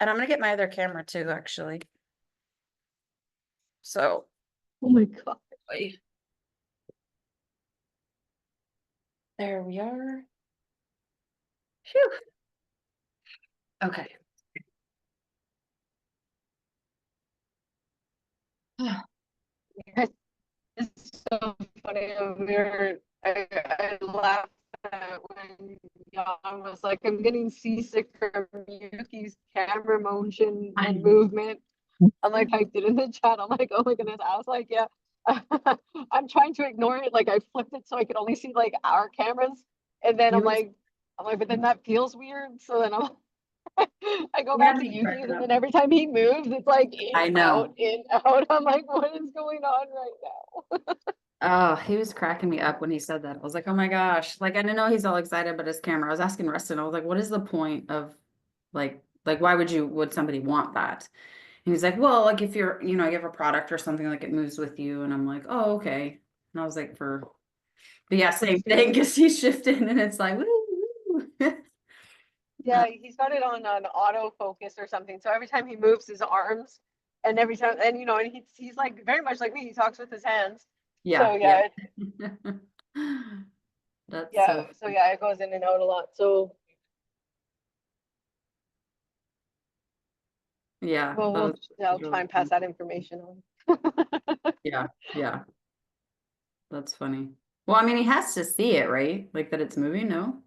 And I'm gonna get my other camera too, actually. So, Oh my God. there we are. Phew. Okay. It's so funny. I laughed at when Jan was like, I'm getting seasick from Yuki's camera motion I and know. movement. I'm like, typed it in the chat. I'm like, oh my goodness. I was like, yeah. I'm trying to ignore it. Like I flipped it so I could only see like our cameras. And then He was, I'm like, but then that feels weird. So then I go he had back to me Yuki's cracking and up. then every time he moves, it's like I know. in, out. I'm like, what is going on right now? Oh, he was cracking me up when he said that. I was like, oh my gosh. Like, I didn't know he's all excited about his camera. I was asking Rustin, I was like, what is the point of why would somebody want that? And he's like, well, like if you're, you have a product or something like it moves with you. And I'm like, oh, okay. And I was like, but yeah, For same thing sure. because he's shifting and it's like, woo, woo. Uh, Yeah, he's got it on an autofocus or something. So every time he moves his arms, and every time, and and he's like very much like me. He talks with his hands. yeah, So yep. yeah, That's yeah. so, So yeah, it goes in and out a lot. So yeah, well, that I'll was try really and pass fun. that information on. Yeah, yeah, that's funny. Well, I mean, he has to see it, right? Like that it's moving, no?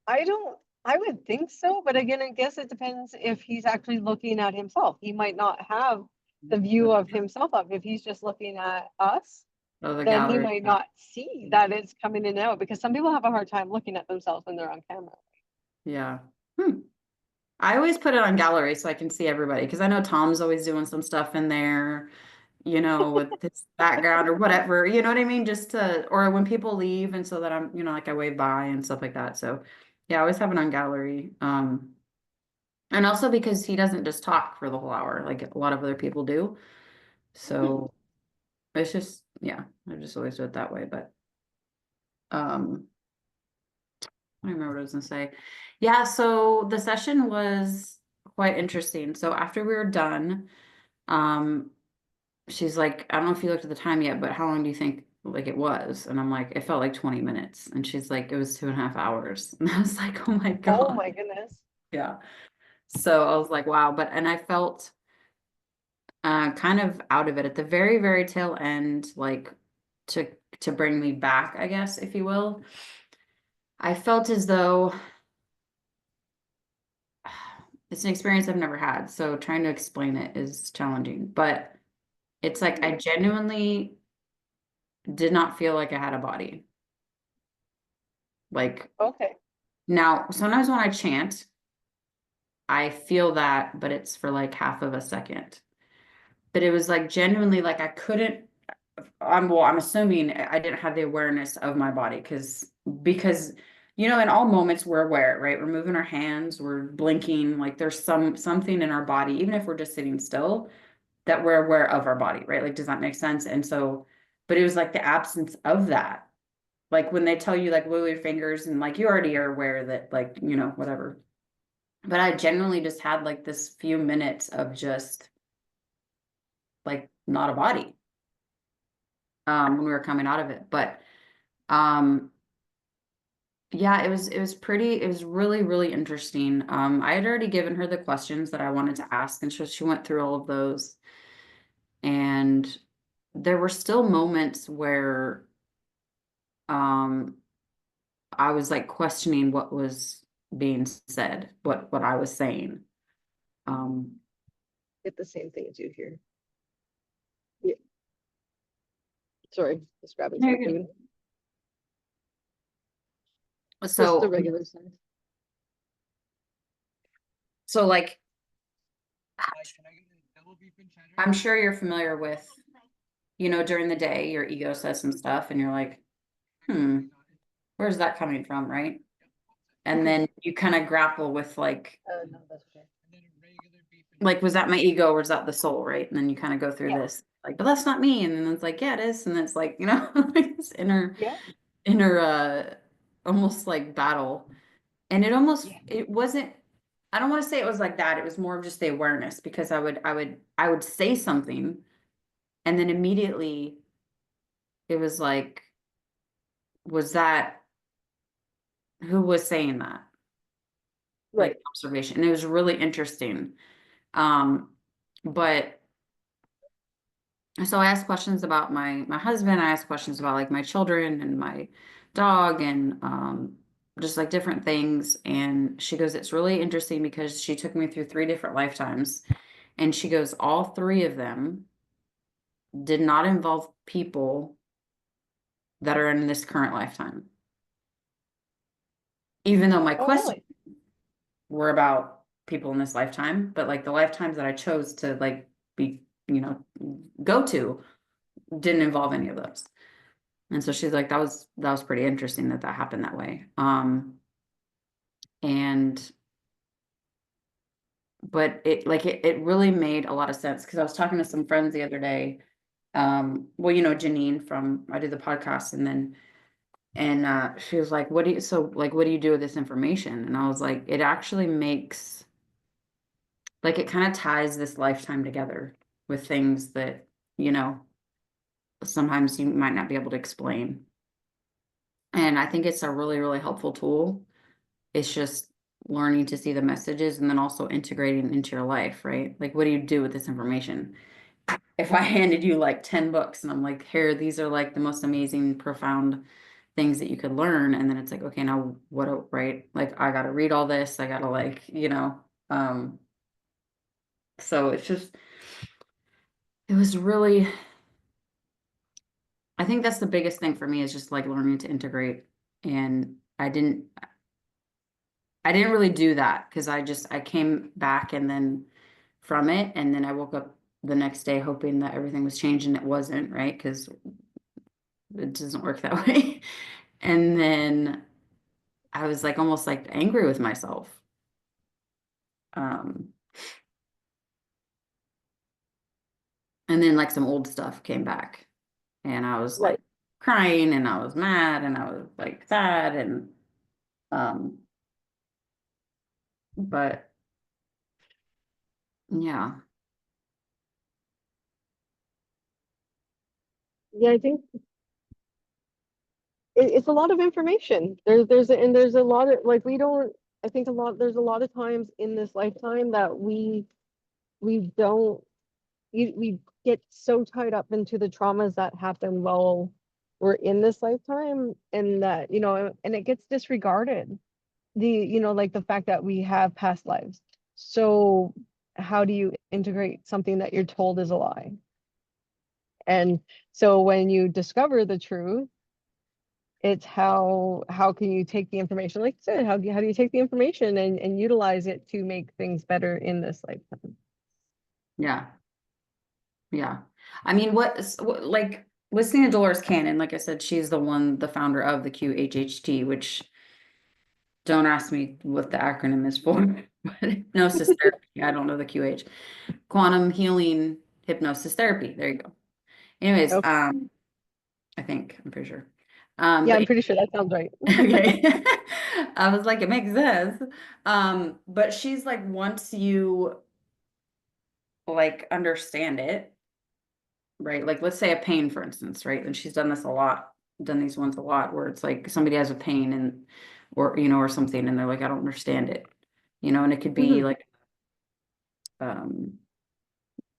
I don't. I would think so, but again, I guess it depends if he's actually looking at himself. He might not have the view That's of true. himself up. If he's just looking at us, Oh, the then he gallery. might not see that it's coming in and out because some people have a hard time looking at themselves when they're on camera. Yeah. Hmm. I always put it on gallery so I can see everybody because I know Tom's always doing some stuff in there, with this background or whatever, you know what I mean? Or when people leave and so that I'm, like I wave by and stuff like that. So yeah, I always have it on gallery. And also because he doesn't just talk for the whole hour like a lot of other people do. Mhm. So it's just, yeah, I just always do it that way. But um, I don't remember what I was gonna say. Yeah, so the session was quite interesting. So after we were done, um, she's like, I don't know if you looked at the time yet, but how long do you think like it was? And I'm like, it felt like 20 minutes. And she's like, it was 2.5 hours. And I was like, oh my Oh God. my goodness. Yeah. So I was like, wow. And I felt kind of out of it at the very, very tail end, like to to bring me back, I guess, if you will. I felt as though it's an experience I've never had, so trying to explain it is challenging. But it's like I Mhm. genuinely did not feel like I had a body. Like Okay. now, sometimes when I chant, I feel that, but it's for like half of a second. But it was like genuinely like I couldn't. I'm assuming I didn't have the awareness of my body because in all moments we're aware, right? We're moving our hands, we're blinking, like there's something in our body, even if we're just sitting still, that we're aware of our body, right? Like, does that make sense? And so, but it was like the absence of that. Like when they tell you like wiggle your fingers and like you already are aware that like, whatever. But I generally just had like this few minutes of just like not a body when we were coming out of it. But um yeah, it was really, really interesting. I had already given her the questions that I wanted to ask, and so she went through all of those. And there were still moments where um I was like questioning what was being said, what I was saying. Um Get the same thing as you here. Yeah. Sorry, just grabbing some Very food. good. Just the so regular size. so like I'm sure you're familiar with, during the day your ego says some stuff and you're like, where's that coming from, right? And Mhm. then you kind of grapple with No, that's okay. like was that my ego or was that the soul, right? And then you kind of go through Yeah. this like, but that's not me. And then it's like, yeah, it is. And it's like, like this Yeah. inner almost like battle. And Yeah. it wasn't I don't want to say it was like that. It was more of just the awareness because I would say something and then immediately it was like, was that who was saying that? Like Right. observation. And it was really interesting. Um, but so I asked questions about my husband, I asked questions about like my children and my dog and just like different things. And she goes, it's really interesting because she took me through three different lifetimes. And she goes, all three of them did not involve people that are in this current lifetime. Even though my Oh, questions really? were about people in this lifetime, but like the lifetimes that I chose to like be, go to didn't involve any of those. And so she's like, that was pretty interesting that that happened that way. And but it really made a lot of sense because I was talking to some friends the other day. Well, Janine from I do the podcast and she was like, what do you do with this information? And I was like, it actually makes like it kind of ties this lifetime together with things that, you know, sometimes you might not be able to explain. And I think it's a really, really helpful tool. It's just learning to see the messages and then also integrating into your life, right? Like, what do you do with this information? If I handed you like 10 books and I'm like, here, these are like the most amazing, profound things that you could learn. And then it's like, okay, now right? Like, I got to read all this. I got to um, so it was really, I think that's the biggest thing for me is just like learning to integrate. And I didn't really do that because I came back and then from it and then I woke up the next day hoping that everything was changed and it wasn't, right? Because it doesn't work that way. And then I was like almost like angry with myself. Um, and then like some old stuff came back and I was like Right. crying and I was mad and I was like sad and um but yeah, Yeah, I think it's a lot of information. There's a lot of like we don't. I think there's a lot of times in this lifetime that we don't we get so tied up into the traumas that happen while we're in this lifetime, and that and it gets disregarded. Like the fact that we have past lives. So how do you integrate something that you're told is a lie? And so when you discover the truth, it's how can you take the information, like you said, how do you take the information and utilize it to make things better in this lifetime? yeah, yeah. I mean, like listening to Dolores Cannon, like I said, she's the founder of the QHHT, which don't ask me what the acronym is for, but hypnosis therapy. I don't know the QH. Quantum healing hypnosis therapy. There you go. Anyways, Okay. I think I'm pretty sure. Yeah, But I'm pretty sure that sounds right. okay. I was like, it makes sense. But she's like, once you like understand it, right? Like let's say a pain, for instance, right? And she's done this a lot, done these ones a lot where it's like somebody has a pain and or something and they're like, I don't understand it. And it could be Hmm. like um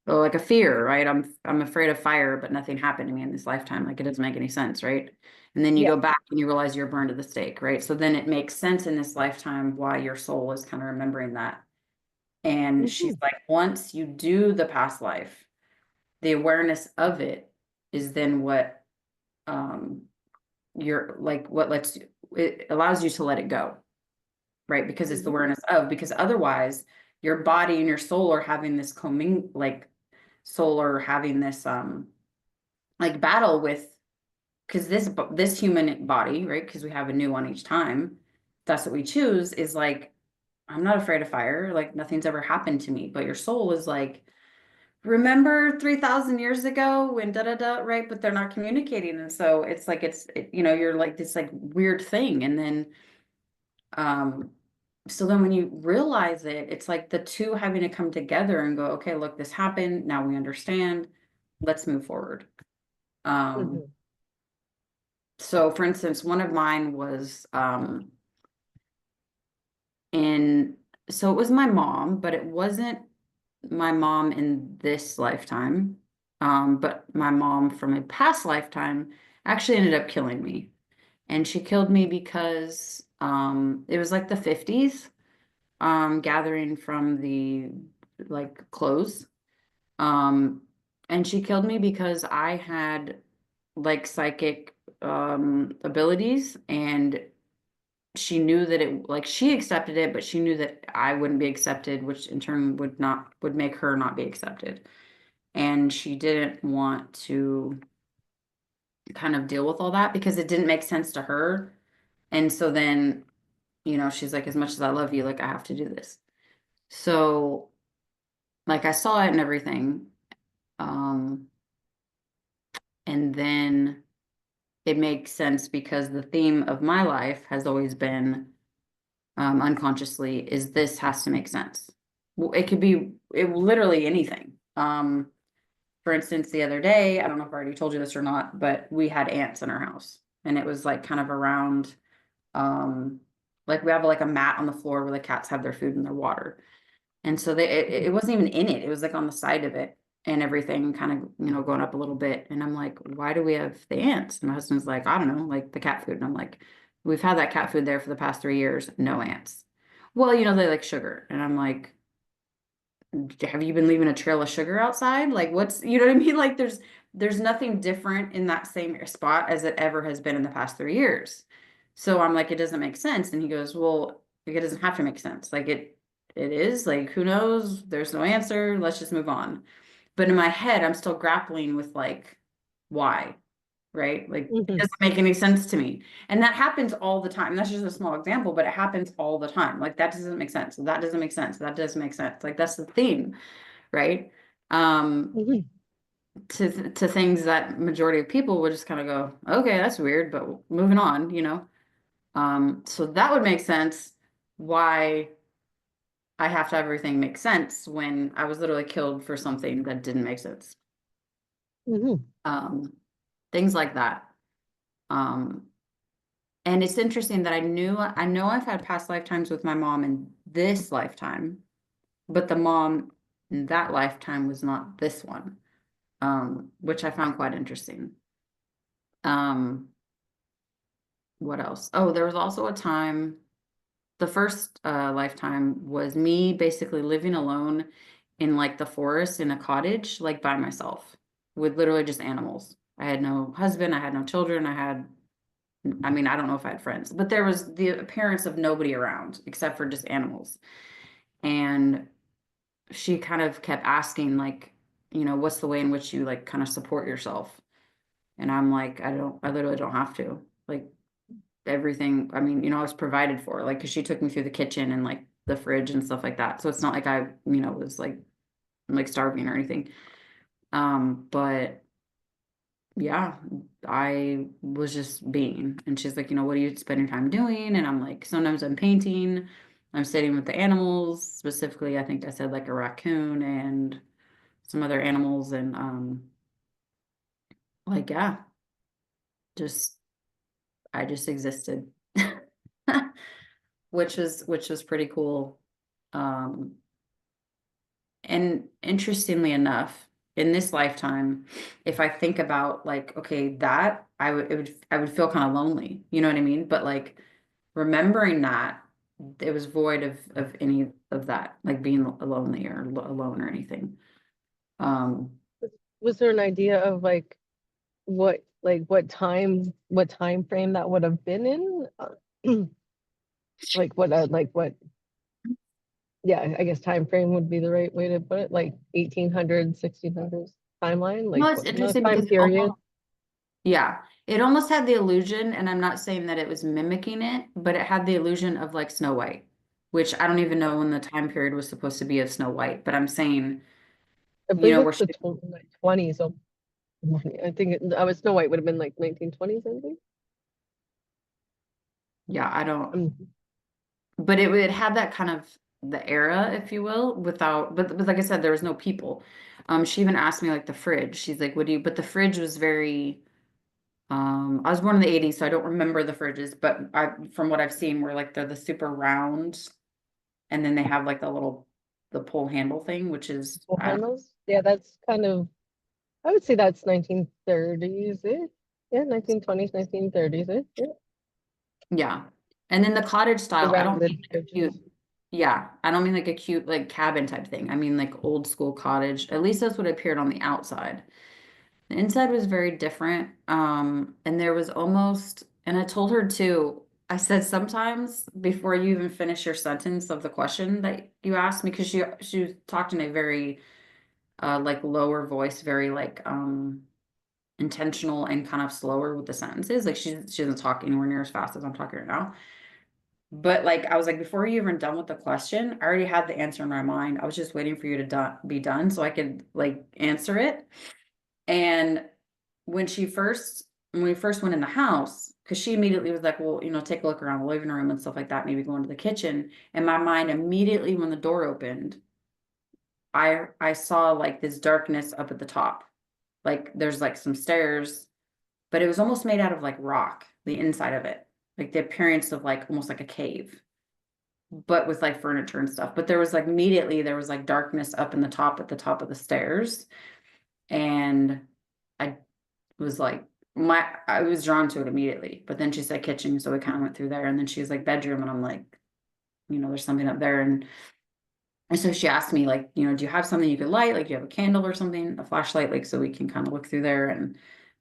or like a fear, right? I'm afraid of fire, but nothing happened to me in this lifetime. Like it doesn't make any sense, right? And then you Yeah. go back and you realize you're burned at the stake, right? So then it makes sense in this lifetime why your soul is kind of remembering that. And she's Hmm. like, once you do the past life, the awareness of it is then what um you're like what lets you it allows you to let it go, right? Because it's the Hmm. awareness of, because otherwise your body and your soul are having this comming like soul are having this like battle with because this human body, right? Because we have a new one each time. That's what we choose is like, I'm not afraid of fire. Like nothing's ever happened to me. But your soul is like, remember 3,000 years ago when da da da, right? But they're not communicating. And so it's like, you're like this like weird thing. And then, um, So then when you realize it, it's like the two having to come together and go, okay, look, this happened. Now we understand. Let's move forward. Um, Mhm. so for instance, one of mine was in so it was my mom, but it wasn't my mom in this lifetime. But my mom from a past lifetime actually ended up killing me. And she killed me because it was like the 50s, gathering from the like clothes. Um, and she killed me because I had like psychic abilities, and she knew that it like she accepted it, but she knew that I wouldn't be accepted, which in turn would make her not be accepted. And she didn't want to kind of deal with all that because it didn't make sense to her. And so then, she's like, as much as I love you, like I have to do this. So like I saw it and everything. Um, and then it makes sense because the theme of my life has always been, unconsciously, is this has to make sense. Well, it could be literally anything. For instance, the other day, I don't know if I already told you this or not, but we had ants in our house, and it was like kind of around, um, like we have like a mat on the floor where the cats have their food and their water. And so it wasn't even in it. It was like on the side of it and everything kind of, going up a little bit. And I'm like, why do we have the ants? And my husband's like, I don't know, like the cat food. And I'm like, we've had that cat food there for the past 3 years, no ants. Well, they like sugar. And I'm like, have you been leaving a trail of sugar outside? Like what's, you know what I mean? Like there's nothing different in that same spot as it ever has been in the past 3 years. So I'm like, it doesn't make sense. And he goes, well, like, it doesn't have to make sense. Like it is like, who knows? There's no answer. Let's just move on. But in my head, I'm still grappling with like, why? Right? Like it Mhm. doesn't make any sense to me. And that happens all the time. That's just a small example, but it happens all the time. Like that doesn't make sense. That doesn't make sense. That doesn't make sense. Like that's the theme, right? Um, Mhm. to things that majority of people would just kind of go, okay, that's weird, but moving on. So that would make sense why I have to have everything make sense when I was literally killed for something that didn't make sense. Mhm. Um, things like that. Um, And it's interesting that I know I've had past lifetimes with my mom in this lifetime, but the mom in that lifetime was not this one, which I found quite interesting. Um, what else? Oh, there was also a time, the first lifetime was me basically living alone in like the forest in a cottage, like by myself, with literally just animals. I had no husband, I had no children, I mean, I don't know if I had friends, but there was the appearance of nobody around except for just animals. And she kind of kept asking, like, what's the way in which you like kind of support yourself? And I'm like, I literally don't have to. Like everything, I mean, I was provided for, like, because she took me through the kitchen and like the fridge and stuff like that. So it's not like I, was like starving or anything. But yeah, I was just being. And she's like, what do you spend your time doing? And I'm like, sometimes I'm painting, I'm sitting with the animals, specifically, I think I said like a raccoon and some other animals. And like, yeah, just, I just existed, which was pretty cool. Um, and interestingly enough, in this lifetime, if I think about like, okay, that I would feel kind of lonely, you know what I mean? But like, remembering that it was void of any of that, like being lonely or alone or anything. Um, Was there an idea of what time frame that would have been in? Like what, yeah, I guess time frame would be the right way to put it, like 1800s, 1600s timeline, like well, it's what, no interesting time because period. yeah, it almost had the illusion, and I'm not saying that it was mimicking it, but it had the illusion of like Snow White, which I don't even know when the time period was supposed to be of Snow White, but I'm saying, I believe where it's she, the 20s. So I think I was Snow White would have been like 1920s, I think. yeah, I don't. but it had that kind of the era, if you will, without, but like I said, there was no people. She even asked me like the fridge. She's like, "What do you?" But the fridge was very. I was born in the '80s, so I don't remember the fridges, but from what I've seen, where like they're the super round, and then they have like the pull handle thing, which is Full I don't. handles. Yeah, that's kind of, I would say that's 1930s. Yeah, 1920s, 1930s. Yeah, Yeah. And then the cottage the style, I don't rounded mean like a fridges. cute, yeah, I don't mean like a cute like cabin type thing. I mean like old school cottage. At least that's what appeared on the outside. The inside was very different. And there was almost, and I told her too, I said sometimes before you even finish your sentence of the question that you asked me, because she talked in a very like lower voice, very like intentional and kind of slower with the sentences. Like she doesn't talk anywhere near as fast as I'm talking right now. But like I was like, before you even done with the question, I already had the answer in my mind. I was just waiting for you to be done so I could like answer it. And when when we first went in the house, because she immediately was like, well, take a look around the living room and stuff like that, maybe go into the kitchen. And my mind immediately, when the door opened, I saw like this darkness up at the top. Like there's like some stairs, but it was almost made out of like rock, the inside of it, like the appearance of like almost like a cave, but with like furniture and stuff. But there was like immediately there was like darkness up in the top at the top of the stairs. And I was like I was drawn to it immediately. But then she said kitchen, so we kind of went through there. And then she was like bedroom, and I'm like, there's something up there. And so she asked me, like, do you have something you could light? Like, do you have a candle or something, a flashlight, like so we can kind of look through there. And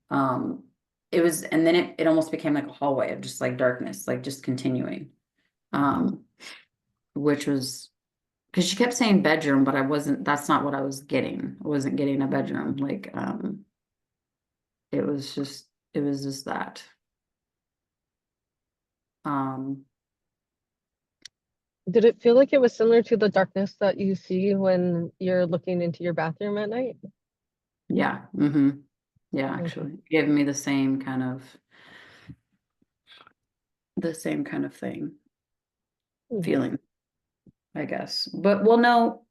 um and then it almost became like a hallway of just like darkness, like just continuing. Um, which was because she kept saying bedroom, but that's not what I was getting. I wasn't getting a bedroom. Like, it was just that. Um, Did it feel like it was similar to the darkness that you see when you're looking into your bathroom at night? yeah. Yeah, Okay. actually giving me the same kind of Hmm. feeling, I guess. But well, no,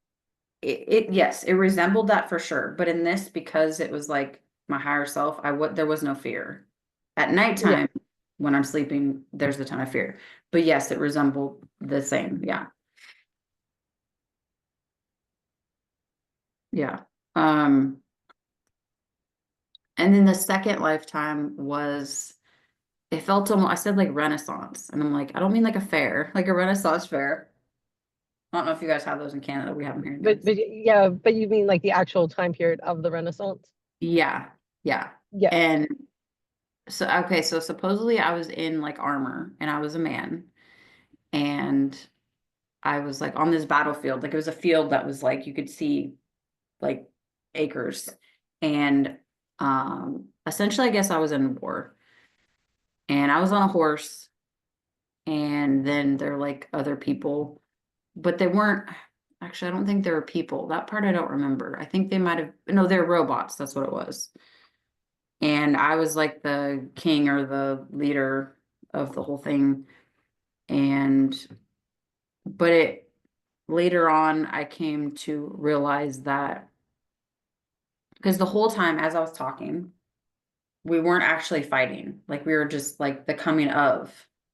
yes, it resembled that for sure. But in this, because it was like my higher self, there was no fear. At Yeah. nighttime, when I'm sleeping, there's a ton of fear. But yes, it resembled the same. Yeah. Yeah. Um, and then the second lifetime was, it felt almost, I said like Renaissance. And I'm like, I don't mean like a fair, like a Renaissance fair. I don't know if you guys have those in Canada. We have them here in the United But States. yeah, but you mean like the actual time period of the Renaissance? Yeah. Yeah. Yeah. And so, okay, so supposedly I was in like armor and I was a man. And I was like on this battlefield. Like it was a field that was like, you could see like acres. And essentially, I guess I was in war. And I was on a horse, and then there were like other people, but they weren't actually, I don't think they were people. That part I don't remember. I think they might have, no, they're robots. That's what it was. And I was like the king or the leader of the whole thing. And, but later on, I came to realize that because the whole time as I was talking, we weren't actually fighting. Like we were just like the coming of,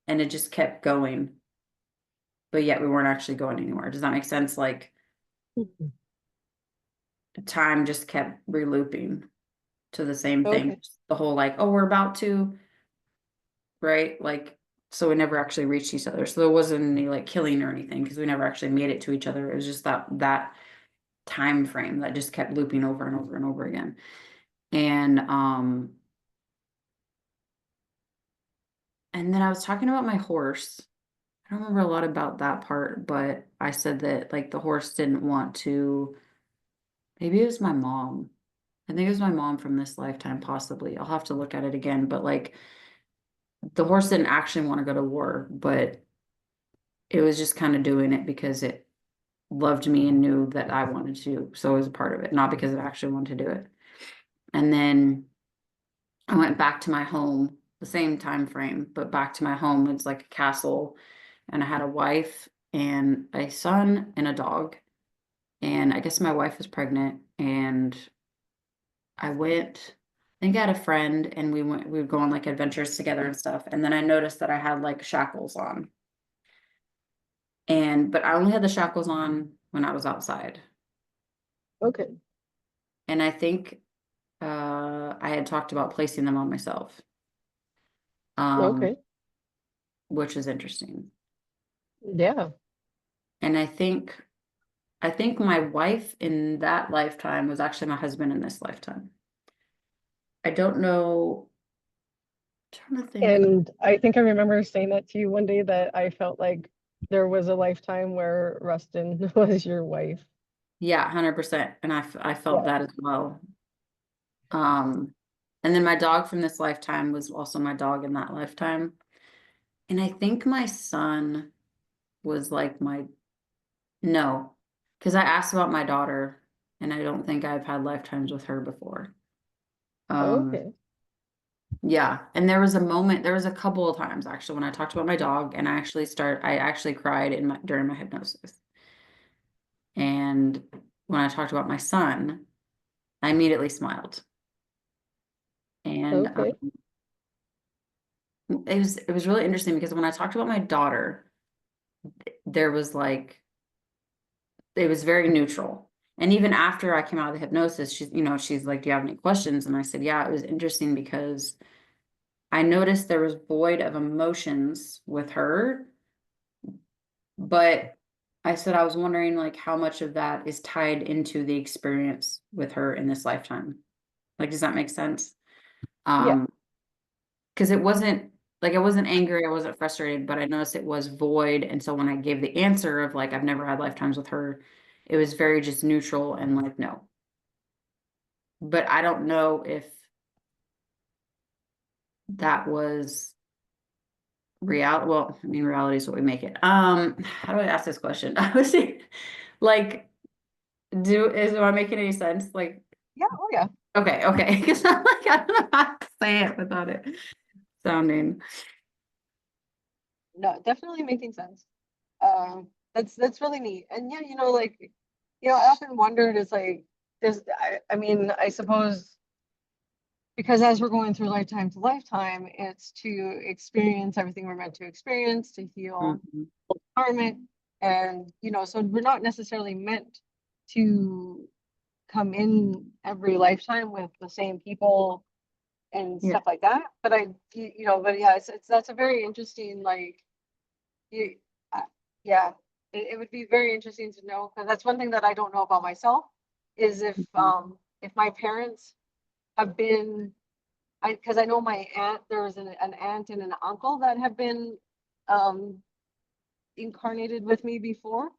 and it just kept going, but yet we weren't actually going anywhere. Does that make sense? Like Mhm. time just kept relooping to the same thing. Okay. The whole like, oh, we're about to, right? Like, so we never actually reached each other. So there wasn't any like killing or anything because we never actually made it to each other. It was just that time frame that just kept looping over and over and over again. And and then I was talking about my horse. I don't remember a lot about that part, but I said that like the horse didn't want to, maybe it was my mom. I think it was my mom from this lifetime, possibly. I'll have to look at it again, but like the horse didn't actually want to go to war, but it was just kind of doing it because it loved me and knew that I wanted to. So it was a part of it, not because it actually wanted to do it. And then I went back to my home, the same time frame, but back to my home. It's like a castle. and I had a wife and a son and a dog. And I guess my wife was pregnant, and I went, I think I had a friend, and we would go on like adventures together and stuff. And then I noticed that I had like shackles on. But I only had the shackles on when I was outside. Okay. And I think I had talked about placing them on myself, um, Okay. which is interesting. Yeah. And I think my wife in that lifetime was actually my husband in this lifetime. I don't know. Trying to think. And I think I remember saying that to you one day that I felt like there was a lifetime where Rustin was your wife. Yeah, 100%. And I felt Yeah. that as well. Um, and then my dog from this lifetime was also my dog in that lifetime. And I think my son was like my, no, because I asked about my daughter, and I don't think I've had lifetimes with her before. Um, Okay. yeah. And there was a couple of times actually when I talked about my dog, and I actually cried during my hypnosis. And when I talked about my son, I immediately smiled. And Okay. it was really interesting because when I talked about my daughter, there was like it was very neutral. And even after I came out of the hypnosis, she's like, "Do you have any questions?" And I said, "Yeah." It was interesting because I noticed there was void of emotions with her, but I said I was wondering like how much of that is tied into the experience with her in this lifetime. Like, does that make sense? Yeah. Um, because it wasn't like I wasn't angry, I wasn't frustrated, but I noticed it was void. And so when I gave the answer of like I've never had lifetimes with her, it was very just neutral and like no. But I don't know if that was reality. Well, I mean, reality is what we make it. How do I ask this question? I was like, am I making any sense? Like, Yeah. Oh, yeah. okay. Because I'm like, I don't know how to say it without it sounding. No, definitely making sense. That's really neat. And yeah, like, I often wondered, it's like, I mean, I suppose because as we're going through lifetime to lifetime, it's to experience everything we're meant to experience, to heal Mhm. karmic. And, so we're not necessarily meant to come in every lifetime with the same people and Yeah. stuff like that. But but yeah, it's that's a very interesting, like, you, uh, yeah, it would be very interesting to know, because that's one thing that I don't know about myself, is Mhm. if my parents have been, because I know my aunt, there was an aunt and an uncle that have been um incarnated with me before,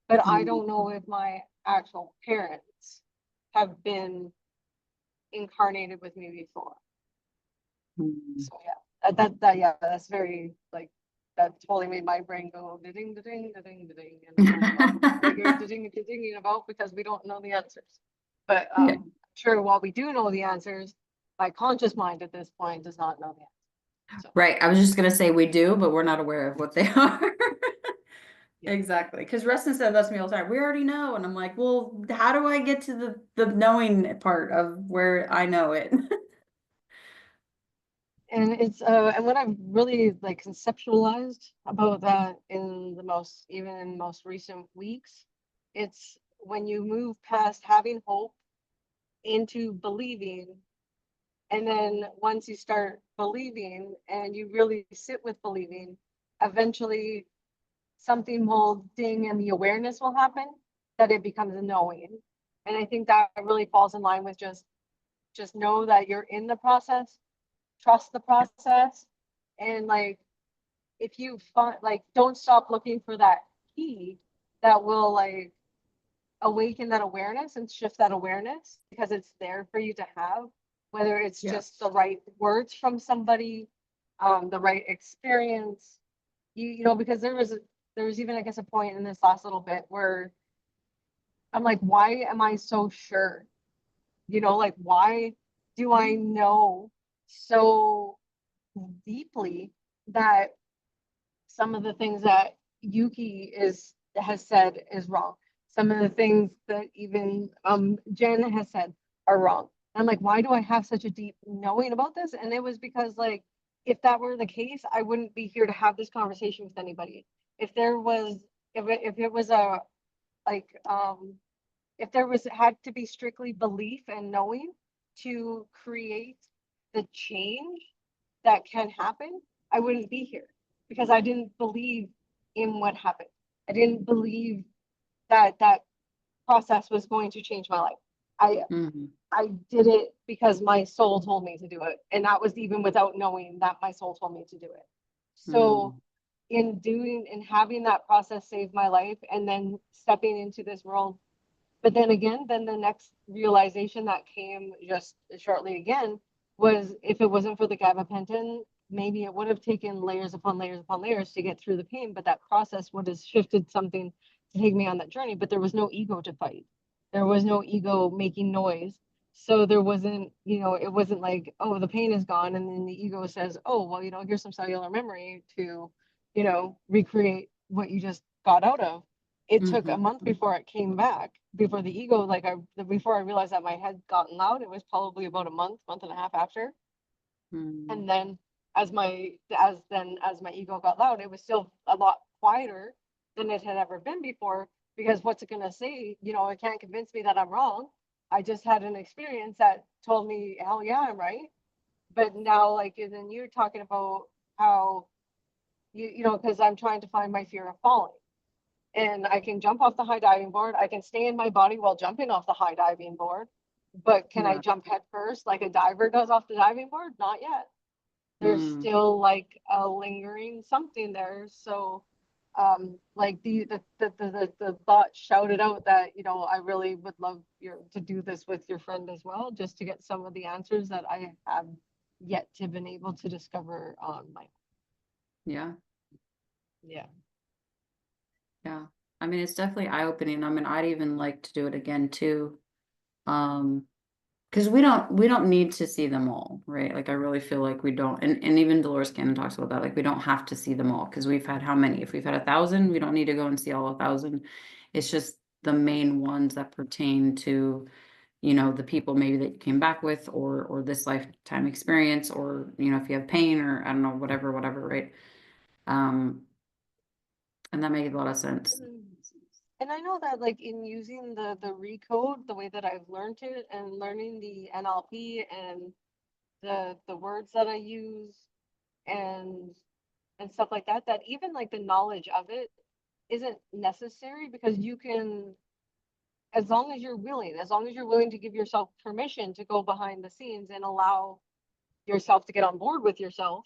but I Mhm. don't know if my actual parents have been incarnated with me before. Mhm. So yeah, that yeah, that's very, like, that totally made my brain go ding ding ding ding ding, and I don't know what you're ding about, because we don't know the answers. But Yeah. sure, while we do know the answers, my conscious mind at this point does not know the answer. So Right. I was just gonna say we do, but we're not aware of what they are. yeah. Exactly. Because Rustin said that to me all the time. We already know. And I'm like, well, how do I get to the knowing part of where I know it? And and what I've really, like, conceptualized about that in the most recent weeks, it's when you move past having hope into believing, and then once you start believing and you really sit with believing, eventually something will ding and the awareness will happen, that it becomes a knowing. And I think that really falls in line with just know that you're in the process, trust the process, and, like, if you find, like, don't stop looking for that key that will, like, awaken that awareness and shift that awareness, because it's there for you to have, whether it's Yeah. just the right words from somebody, the right experience. Because there was even, I guess, a point in this last little bit where I'm like, why am I so sure? Like, why do I know so deeply that some of the things that Yuki has said is wrong. Some of the things that even Jen has said are wrong. And I'm like, why do I have such a deep knowing about this? And it was because like if that were the case, I wouldn't be here to have this conversation with anybody. If there was if it was a like if there was had to be strictly belief and knowing to create the change that can happen, I wouldn't be here because I didn't believe in what happened. I didn't believe that that process was going to change my life. I Mhm. I did it because my soul told me to do it, and that was even without knowing that my soul told me to do it. So Mm. in having that process save my life and then stepping into this world, but then again, then the next realization that came just shortly again was if it wasn't for the gabapentin, maybe it would have taken layers upon layers upon layers to get through the pain, but that process would have shifted something to take me on that journey. But there was no ego to fight. There was no ego making noise. So there wasn't, it wasn't like, oh, the pain is gone. And then the ego says, oh, well, here's some cellular memory to, recreate what you just got out of. It took a Mhm. month before it came back, before the ego, before I realized that my head gotten loud. It was probably about a month and a half after. Mm. And then as my ego got loud, it was still a lot quieter than it had ever been before. Because what's it gonna say? It can't convince me that I'm wrong. I just had an experience that told me, hell yeah, I'm right. But now, like, and then you're talking about how because I'm trying to find my fear of falling, and I can jump off the high diving board. I can stay in my body while jumping off the high diving board. But can I Yeah. jump head first like a diver does off the diving board? Not yet. There's Mm. still like a lingering something there. So like the thought shouted out that, I really would love to do this with your friend as well, just to get some of the answers that I have yet to been able to discover on my own. Yeah. Yeah. Yeah. I mean, it's definitely eye-opening. I mean, I'd even like to do it again too. Um, because we don't need to see them all, right? Like I really feel like we don't, and even Dolores Cannon talks about that. Like we don't have to see them all because we've had how many? If we've had 1,000, we don't need to go and see all 1,000. It's just the main ones that pertain to, the people maybe that you came back with or this lifetime experience, or if you have pain or I don't know, whatever, right? Um, and that makes a lot of sense. And I know that like in using the recode, the way that I've learned it and learning the NLP and the words that I use and stuff like that, that even like the knowledge of it isn't necessary because you can, as long as you're willing to give yourself permission to go behind the scenes and allow yourself to get on board with yourself,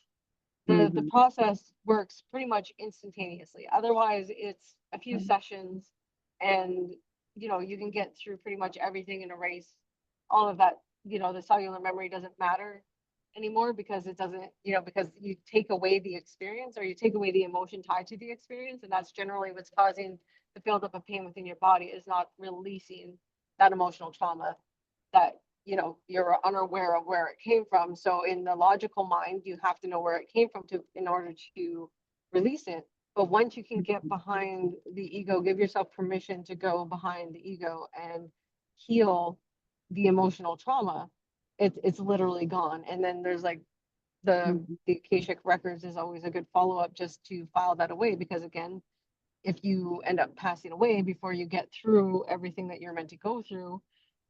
the Hmm. process works pretty much instantaneously. Otherwise, it's a few sessions, and you can get through pretty much everything in a race. All of that, the cellular memory doesn't matter anymore because it doesn't, because you take away the experience or you take away the emotion tied to the experience, and that's generally what's causing the buildup of pain within your body is not releasing that emotional trauma that you're unaware of where it came from. So in the logical mind, you have to know where it came from to in order to release it. But once you can get behind the ego, give yourself permission to go behind the ego and heal the emotional trauma, it's literally gone. And then there's like the Akashic records is always a good follow-up just to file that away, because again, if you end up passing away before you get through everything that you're meant to go through,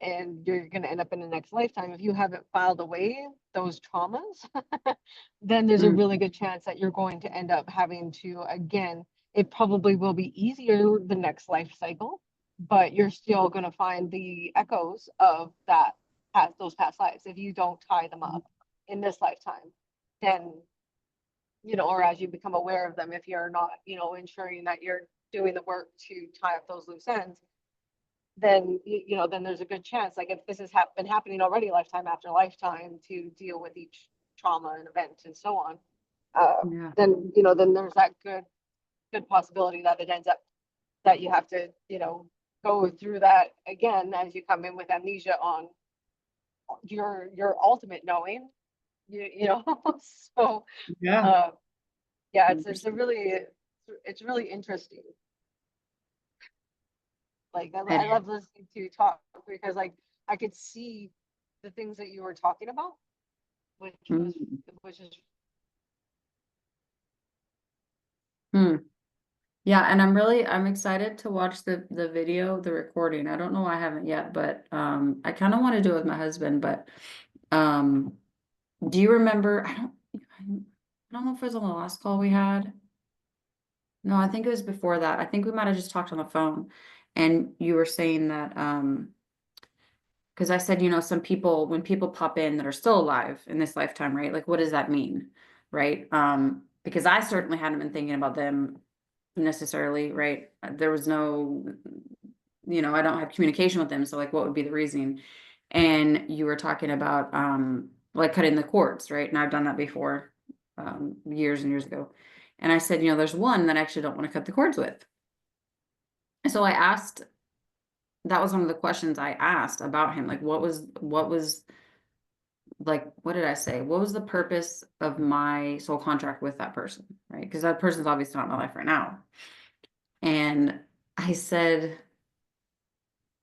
and you're going to end up in the next lifetime, if you haven't filed away those traumas, then there's a really good chance that you're going to end up having to, again, it probably will be easier the next life cycle, but you're still going to find the echoes of those past lives if you don't tie them up in this lifetime. Then or as you become aware of them, if you're not, ensuring that you're doing the work to tie up those loose ends, then, then there's a good chance, like if this has been happening already lifetime after lifetime to deal with each trauma and event and so on, Yeah. then, then there's that good possibility that it ends up that you have to, go through that again as you come in with amnesia on your ultimate knowing, you know, so, Yeah. uh, yeah, it's a 100%. really it's really interesting. Like It, I love listening to you talk because like I could see the things that you were talking about, mm, which is hmm. Yeah, and I'm excited to watch the video, the recording. I don't know why I haven't yet, but I kind of want to do it with my husband, but um do you remember I don't know if it was on the last call we had. No, I think it was before that. I think we might have just talked on the phone and you were saying that because I said, some people, when people pop in that are still alive in this lifetime, right? Like, what does that mean? Right? Because I certainly hadn't been thinking about them necessarily, right? There was no, I don't have communication with them. So, like, what would be the reasoning? And you were talking about, like, cutting the cords, right? And I've done that before, years and years ago. And I said, there's one that I actually don't want to cut the cords with. And so I asked, that was one of the questions I asked about him. Like, what was like, what did I say? What was the purpose of my soul contract with that person? Right? Because that person's obviously not in my life right now. And I said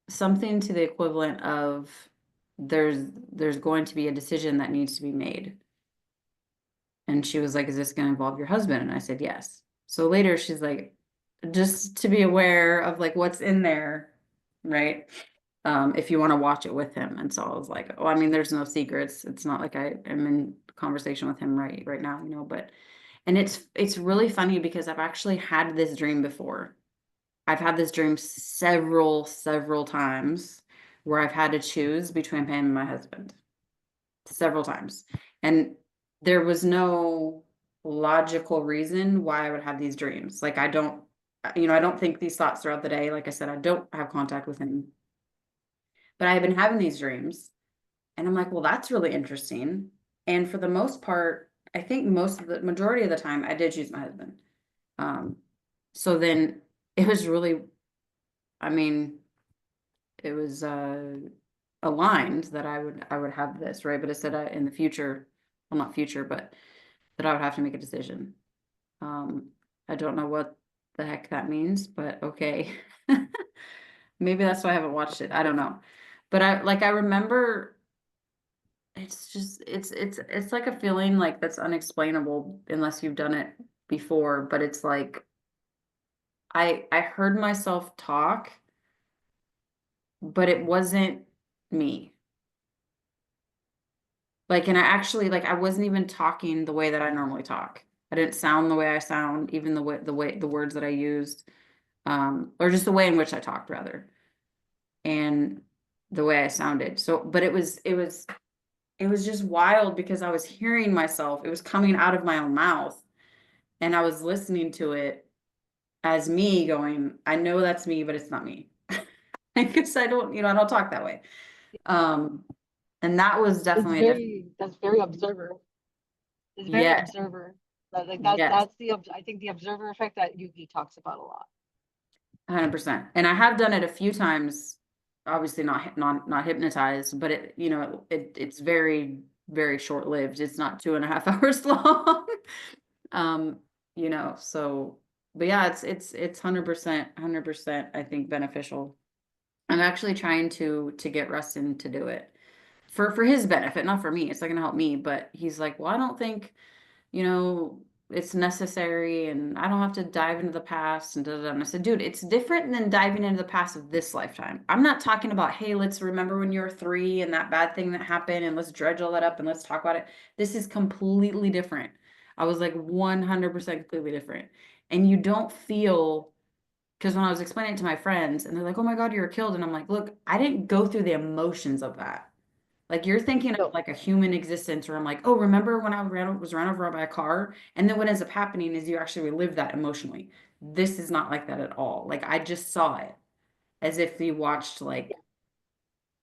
something to the equivalent of there's going to be a decision that needs to be made. And she was like, is this going to involve your husband? And I said, yes. So later she's like, just to be aware of like what's in there, right? If you want to watch it with him. And so I was like, oh, I mean, there's no secrets. It's not like I am in conversation with him right now, but and it's really funny because I've actually had this dream before. I've had this dream several times where I've had to choose between him and my husband several times. And there was no logical reason why I would have these dreams. Like I don't think these thoughts throughout the day. Like I said, I don't have contact with him, but I've been having these dreams. And I'm like, well, that's really interesting. And for the most part, I think most of the majority of the time I did choose my husband. Um, so then it was really, I mean, it was aligned that I would have this, right? But it said in the future, well, not future, but that I would have to make a decision. Um, I don't know what the heck that means, but okay. Maybe that's why I haven't watched it. I don't know. But I remember it's just it's like a feeling like that's unexplainable unless you've done it before, but it's like I heard myself talk, but it wasn't me. Like, and I actually like I wasn't even talking the way that I normally talk. I didn't sound the way I sound, even the words that I used, or just the way in which I talked rather, and the way I sounded. So, but it was just wild because I was hearing myself. It was coming out of my own mouth, and I was listening to it as me going, I know that's me, but it's not me. Because I don't talk that way. Um, and that was it's definitely a different, very that's very observer. It's very yes, observer. Like yes, that's the I think the observer effect that Yuki talks about a lot. 100%. And I have done it a few times, obviously not hypnotized, but it's very short-lived. It's not 2.5 hours long. Um, so but yeah, it's 100%, I think beneficial. I'm actually trying to get Rustin to do it for his benefit, not for me. It's not gonna help me, but he's like, well, I don't think, you know, it's necessary and I don't have to dive into the past and da, da, da. And I said, dude, it's different than diving into the past of this lifetime. I'm not talking about, hey, let's remember when you were 3 and that bad thing that happened and let's dredge all that up and let's talk about it. This is completely different. I was like 100% completely different. And you don't feel, because when I was explaining it to my friends and they're like, oh my God, you were killed. And I'm like, look, I didn't go through the emotions of that. Like you're thinking of No, like a human existence where I'm like, oh, remember when I was ran over by a car? And then what ends up happening is you actually relive that emotionally. This is not like that at all. Like I just saw it as if you watched like,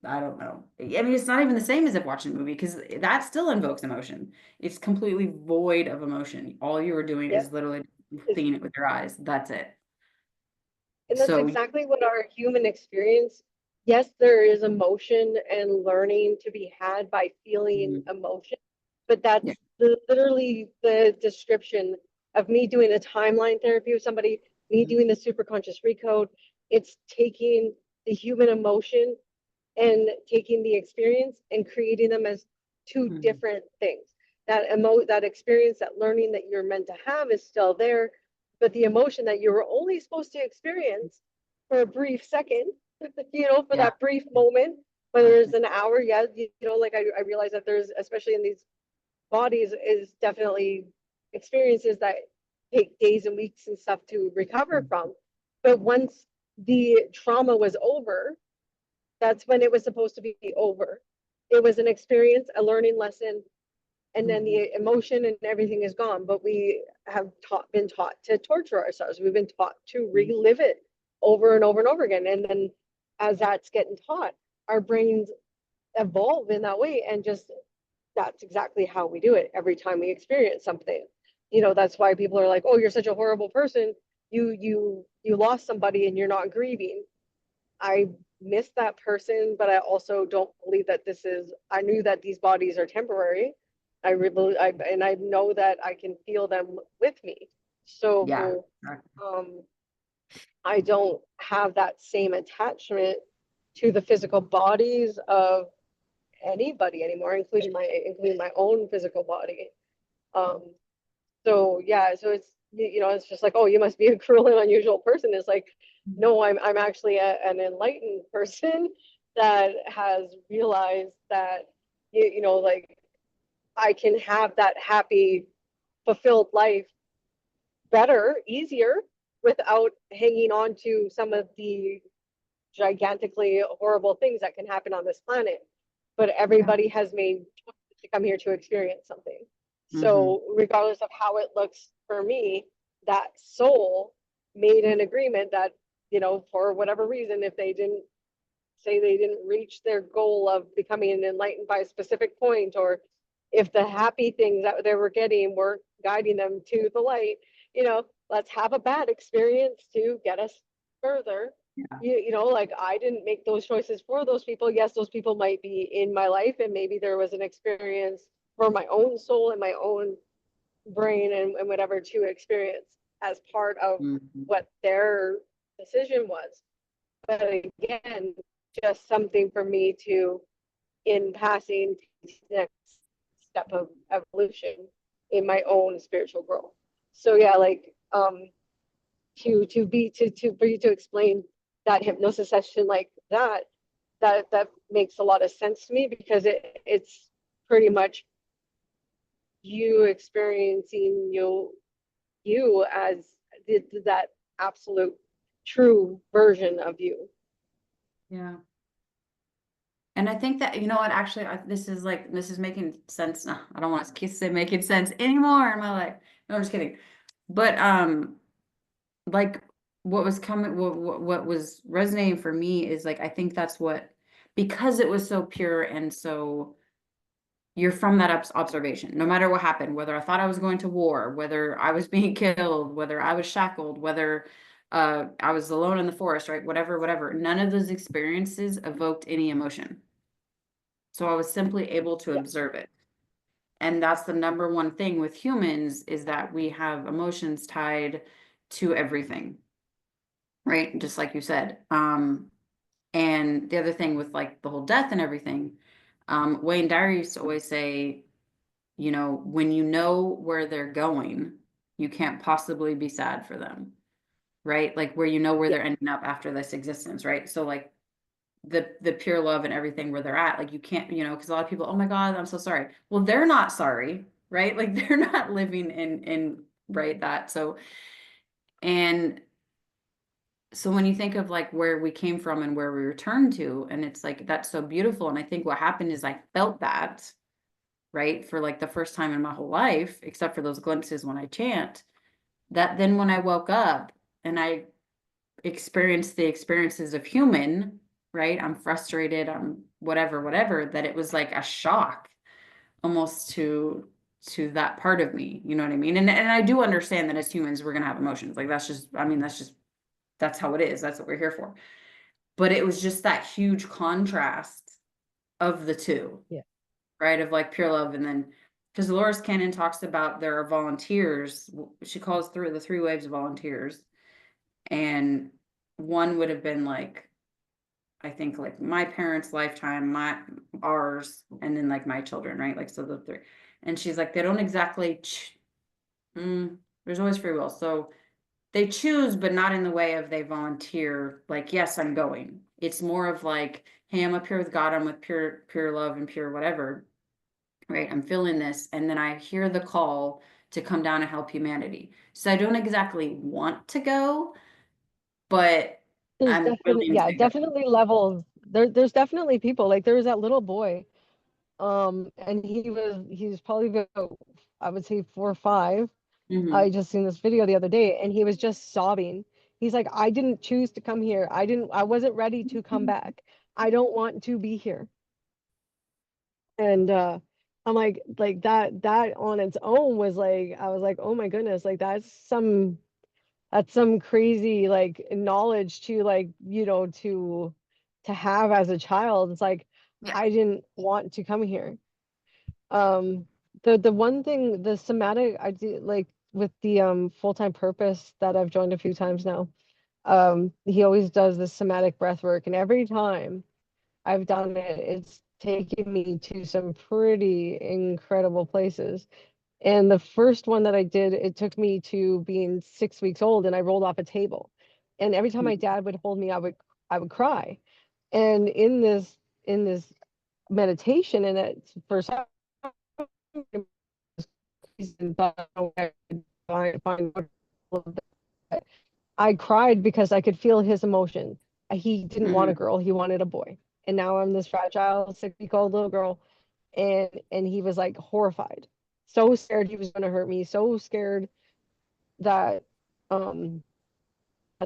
I don't know. I mean, it's not even the same as if watching a movie because that still invokes emotion. It's completely void of emotion. All you were doing yeah, is literally it's, seeing it with your eyes. That's it. and that's So, exactly what our human experience. Yes, there is emotion and learning to be had by feeling mhm, emotion, but yeah. that's literally the description of me doing a timeline therapy with somebody, me doing the superconscious recode. It's taking the human emotion and taking the experience and creating them as two Mhm. different things. That experience, that learning that you're meant to have is still there, but the emotion that you were only supposed to experience for a brief second, for Yeah, that brief moment, whether it's exactly. an hour, yeah, like I realize that there's, especially in these bodies, is definitely experiences that take days and weeks and stuff to recover Mhm. from. But once the trauma was over, that's when it was supposed to be over. It was an experience, a learning lesson, and then Mhm. the emotion and everything is gone. But we have been taught to torture ourselves. We've been taught to relive it over and over and over again. And then as that's getting taught, our brains evolve in that way, and just that's exactly how we do it every time we experience something. That's why people are like, "Oh, you're such a horrible person. You lost somebody and you're not grieving." I miss that person, but I also don't believe that I knew that these bodies are temporary. And I know that I can feel them with me. Yeah, So, exactly. um, I don't have that same attachment to the physical bodies of anybody anymore, including my own physical body. Um, so yeah, so it's just like, oh, you must be a cruel and unusual person. It's like, no, I'm actually an enlightened person that has realized that like I can have that happy, fulfilled life better, easier, without hanging on to some of the gigantically horrible things that can happen on this planet. But Yeah. everybody has made choices to come here to experience something. Hmm. So regardless of how it looks for me, that soul made an agreement that, for whatever reason, if they didn't reach their goal of becoming enlightened by a specific point, or if the happy things that they were getting were guiding them to the light, let's have a bad experience to get us further. Yeah. Like I didn't make those choices for those people. Yes, those people might be in my life, and maybe there was an experience for my own soul and my own brain and whatever to experience as part of Mhm. what their decision was. But again, just something for me to, in passing, the next step of evolution in my own spiritual growth. So yeah, like to for you to explain that hypnosis session like that makes a lot of sense to me, because it's pretty much you experiencing you as that absolute true version of you. Yeah. And I think that, you know what, actually, this is making sense now. I don't want to say making sense anymore in my life. No, I'm just kidding. But, like what was resonating for me is like, I think that's what, because it was so pure and so you're from that observation, no matter what happened, whether I thought I was going to war, whether I was being killed, whether I was shackled, whether I was alone in the forest, right? Whatever. None of those experiences evoked any emotion. So I was simply able to Yeah, observe it. And that's the number one thing with humans is that we have emotions tied to everything, right? Just like you said. And the other thing with like the whole death and everything, Wayne Dyer used to always say, when you know where they're going, you can't possibly be sad for them, right? Like where you know where yeah, they're ending up after this existence, right? So like the pure love and everything where they're at, like you can't, because a lot of people, oh my God, I'm so sorry. Well, they're not sorry, right? Like they're not living in right that. And so when you think of like where we came from and where we returned to, and it's like that's so beautiful. And I think what happened is I felt that, right, for like the first time in my whole life, except for those glimpses when I chant, that then when I woke up and I experienced the experiences of human, right? I'm frustrated, I'm whatever, that it was like a shock almost to that part of me. You know what I mean? And I do understand that as humans we're gonna have emotions. Like that's just, I mean, that's how it is. That's what we're here for. But it was just that huge contrast of the two, yeah, right? Of like pure love and then because Dolores Cannon talks about there are volunteers. She calls through the three waves of volunteers, and one would have been like, I think like my parents' lifetime, my ours, and then like my children, right? Like so the three. And she's like, they don't exactly. There's always free will, so they choose, but not in the way of they volunteer. Like, yes, I'm going. It's more of like, hey, I'm up here with God. I'm with pure love and pure whatever, right? I'm feeling this, and then I hear the call to come down and help humanity. So I don't exactly want to go, but There's I'm definitely, willing yeah, to go. definitely levels. There's definitely people, like there was that little boy, and he was probably about, I would say 4 or 5. I Hmm. just seen this video the other day, and he was just sobbing. He's like, I didn't choose to come here. I wasn't ready to come back. I don't want to be here. And I'm like that on its own was like, I was like, oh my goodness, like that's some crazy like knowledge to like, to have as a child. It's like, Yeah. I didn't want to come here. Um, the one thing, the somatic, I do like with the full-time purpose that I've joined a few times now. He always does the somatic breath work, and every time I've done it, it's taken me to some pretty incredible places. And the first one that I did, it took me to being 6 weeks old, and I rolled off a table. And every time my dad would hold me, I would cry. And in this meditation, and it for some reason, but I cried because I could feel his emotion. He didn't want a Hmm. girl, he wanted a boy. And now I'm this fragile 6 week old little girl, and he was like horrified, so scared he was going to hurt me, so scared that um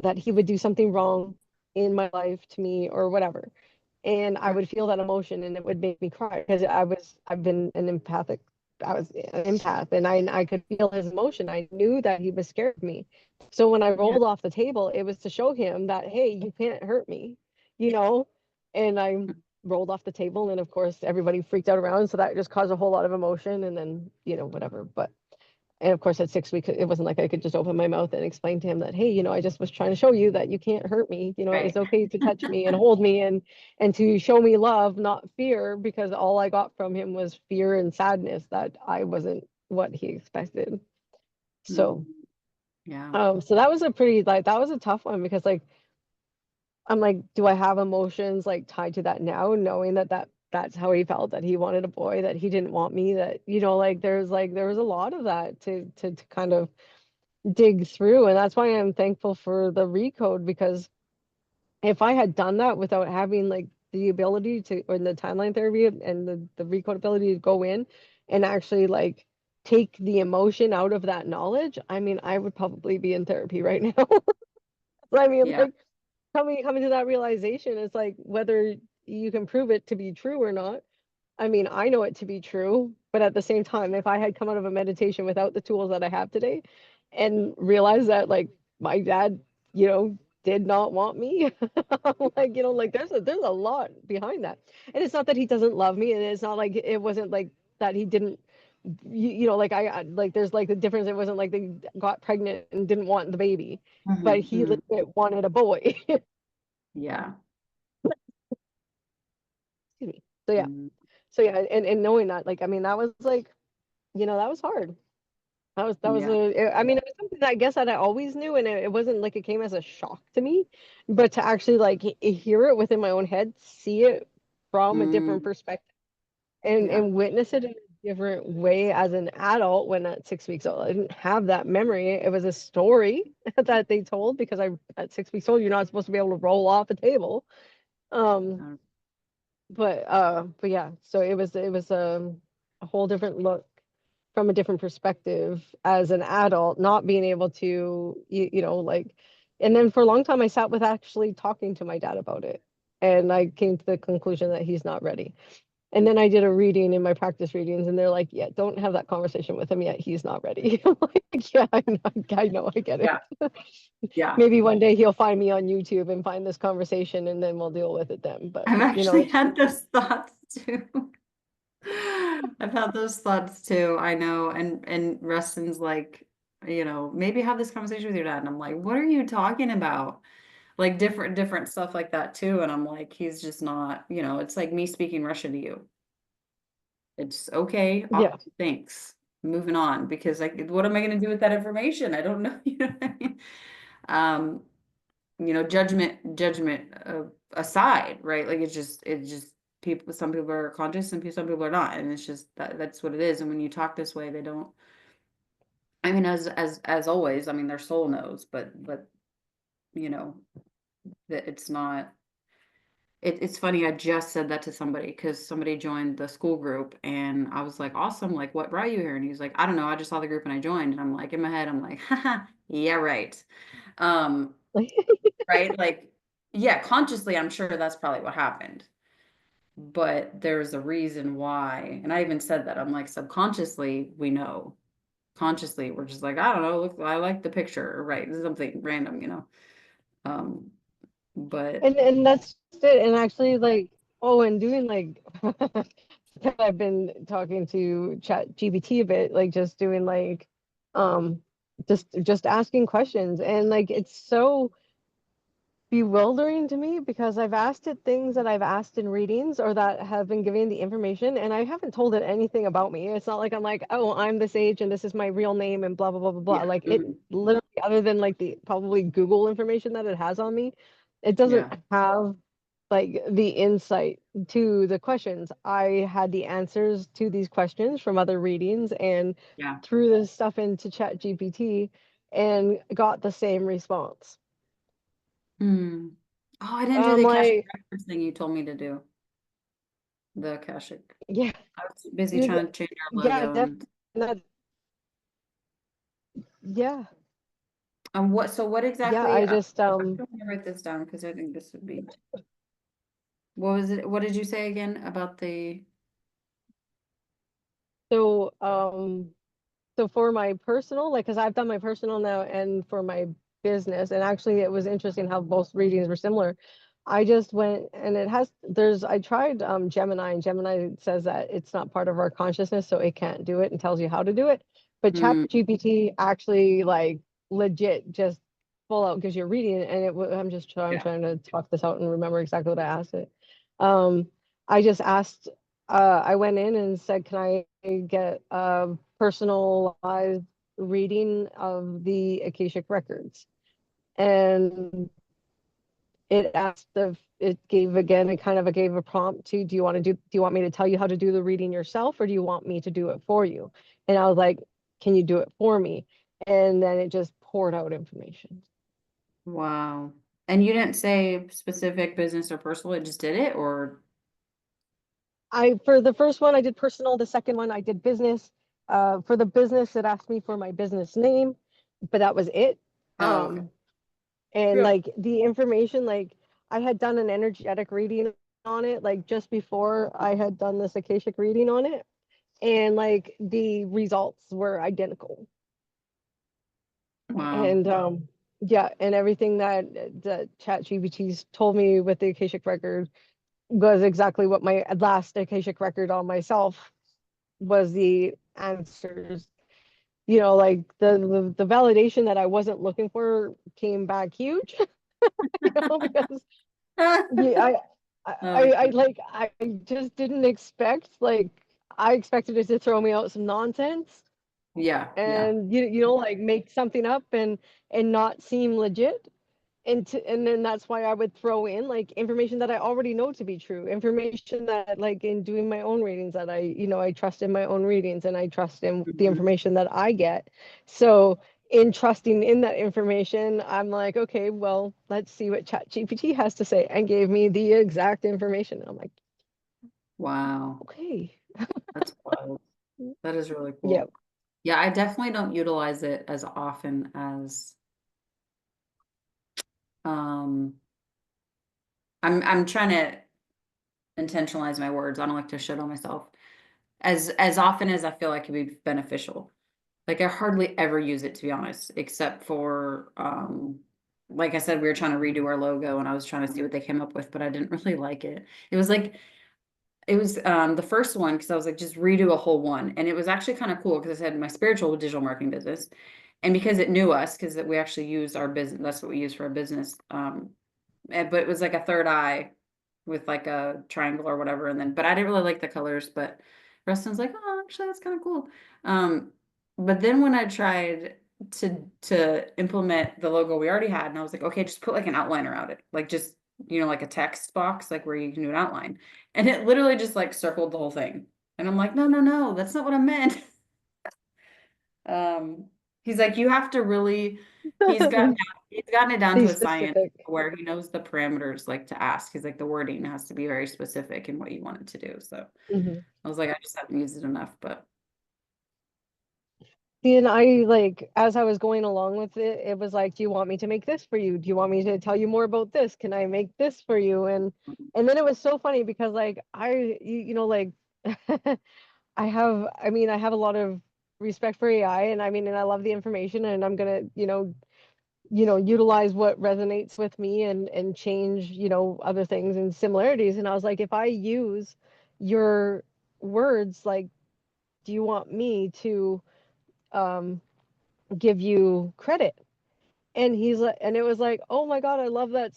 that he would do something wrong in my life to me or whatever. And I would feel that emotion, and it would make me cry because I've been an empathic, I was an empath, and I could feel his emotion. I knew that he was scared of me. So when I Yeah. rolled off the table, it was to show him that, hey, you can't hurt me, you know? And I rolled off the table, and of course everybody freaked out around, so that just caused a whole lot of emotion, and then, whatever. But and of course, at 6 weeks, it wasn't like I could just open my mouth and explain to him that, hey, I just was trying to show you that you can't hurt me. It's Right. okay to touch me and hold me, and to show me love, not fear, because all I got from him was fear and sadness that I wasn't what he expected. So, Mhm. Yeah. so that was a pretty, like, that was a tough one, because like, I'm like, do I have emotions like tied to that now, knowing that's how he felt, that he wanted a boy, that he didn't want me, that, like, there was a lot of that to kind of dig through. And that's why I'm thankful for the recode, because if I had done that without having like the ability to, or the timeline therapy and the recode ability to go in and actually like take the emotion out of that knowledge, I mean, I would probably be in therapy right now. I mean, Yeah. like, coming to that realization, it's like, whether you can prove it to be true or not. I mean, I know it to be true, but at the same time, if I had come out of a meditation without the tools that I have today and realized that like my dad, did not want me, like, like there's a lot behind that. And it's not that he doesn't love me, and it's not like it wasn't like that he didn't, like like there's like the difference. It wasn't like they got pregnant and didn't want the baby, but Hmm. he Hmm. legit wanted a boy. Yeah. Excuse me. So yeah. Mhm. So yeah, and knowing that, like, I mean, that was like, that was hard. That was Yeah. I mean, it was something that I guess that I always knew, and it wasn't like it came as a shock to me, but to actually like hear it within my own head, see it from a different Mm. perspective, and Yeah. witness it in a different way as an adult. When at 6 weeks old, I didn't have that memory. It was a story that they told, because I at 6 weeks old, you're not supposed to be able to roll off a table. Um, Uh, but yeah, so it was a whole different look from a different perspective as an adult, not being able to, like, and then for a long time I sat with actually talking to my dad about it, and I came to the conclusion that he's not ready. And then I did a reading in my practice readings, and they're like, yeah, don't have that conversation with him yet, he's not ready. I'm like, yeah, I know, I get it. yeah. Yeah. Maybe one day he'll find me on YouTube and find this conversation, and then we'll deal with it then. But I've actually it's had those thoughts too. I've had those thoughts too. I know. And Rustin's like, maybe have this conversation with your dad. And I'm like, what are you talking about? Like different stuff like that too. And I'm like, he's just not, it's like me speaking Russian to you. It's okay. Yeah. Thanks. Moving on because like what am I going to do with that information? I don't know. You know what I mean? Um, judgment aside, right? Like it's just people, some people are conscious and some people are not. And it's just that's what it is. And when you talk this way, they don't, I mean, as always, I mean, their soul knows, but you know, that it's not. It's funny, I just said that to somebody because somebody joined the school group and I was like, awesome, like what brought you here? And he's like, I don't know, I just saw the group and I joined. And I'm like, in my head, I'm like, haha, yeah, right. Um, right? Like, yeah, consciously, I'm sure that's probably what happened. But there's a reason why. And I even said that. I'm like, subconsciously, we know. Consciously, we're just like, I don't know, look, I like the picture, right? This is something random. Um, but And that's just it. And actually, like, oh, and doing like, I've been talking to Chat GPT a bit, like just doing like, um, just asking questions, and like it's so bewildering to me because I've asked it things that I've asked in readings or that have been giving the information, and I haven't told it anything about me. It's not like I'm like, oh, I'm this age and this is my real name and blah blah blah blah blah. yeah. Like it literally, other than like the probably Google information that it has on me, it doesn't Yeah. have like the insight to the questions. I had the answers to these questions from other readings and Yeah. threw this stuff into Chat GPT and got the same response. Hmm. Oh, I didn't do I'm the Akashic like, Records thing you told me to do. The Akashic. yeah, I was busy you, trying to change our yeah, logo definitely. and Yeah, so what yeah. exactly I just I'm going to write this down because I think this would be what was it? What did you say again about the so so for my personal, like, because I've done my personal now and for my business, and actually it was interesting how both readings were similar. I just went and I tried Gemini, and Gemini says that it's not part of our consciousness, so it can't do it and tells you how to do it. But hmm, ChatGPT actually like legit just full out gives you a reading, and I'm yeah. trying to talk this out and remember exactly what I asked it. Um, I just asked I went in and said, can I get a personalized reading of the Akashic records? And it asked if it gave again, it kind of gave a prompt to, do you want me to tell you how to do the reading yourself or do you want me to do it for you? And I was like, can you do it for me? And then it just poured out information. Wow. And you didn't say specific business or personal, it just did it or For the first one, I did personal. The second one, I did business. For the business, it asked me for my business name, but that was it. oh, okay. Um, and Yeah. like the information, like I had done an energetic reading on it, like just before I had done this Akashic reading on it, and like the results were identical. Wow. And yeah, and everything that ChatGPT's told me with the Akashic record was exactly what my last Akashic record on myself was the answers. You know, like the validation that I wasn't looking for came back huge, you know, because yeah, Oh, I just didn't expect like I expected it to throw me out some nonsense yeah, yeah. and you know like make something up and not seem legit and then that's why I would throw in like information that I already know to be true, information that like in doing my own readings that I trust in my own readings and I trust in the Mhm. information that I get. So in trusting in that information, I'm like, okay, well, let's see what ChatGPT has to say, and gave me the exact information. I'm like, Wow. okay, That's wild. That is really yeah, cool. Yeah, I definitely don't utilize it as often as um I'm trying to intentionalize my words. I don't like to shit on myself. As often as I feel like it would be beneficial. Like I hardly ever use it to be honest, except for like I said, we were trying to redo our logo and I was trying to see what they came up with, but I didn't really like it. It was like It was the first one because I was like, just redo a whole one. And it was actually kind of cool because I said my spiritual digital marketing business. And because it knew us, because we actually use our business, that's what we use for our business. But it was like a third eye with like a triangle or whatever. And then, but I didn't really like the colors, but Rustin's like, oh, actually, that's kind of cool. Um, but then when I tried to implement the logo we already had, and I was like, okay, just put like an outline around it, like just like a text box, like where you can do an outline, and it literally just like circled the whole thing. And I'm like, no, no, no, that's not what I meant. Um, he's like, you have to really, he's gotten it down Be to a science specific. where he knows the parameters like to ask. He's like, the wording has to be very specific in what you want it to do. So Mhm. I was like, I just haven't used it enough, but See, and I like as I was going along with it, it was like, do you want me to make this for you? Do you want me to tell you more about this? Can I make this for you? And then it was so funny because like like I have a lot of respect for AI, and and I love the information, and I'm gonna, utilize what resonates with me and change, other things and similarities. And I was like, if I use your words, like, do you want me to um give you credit? And he's like, and it was like, oh my God, I love that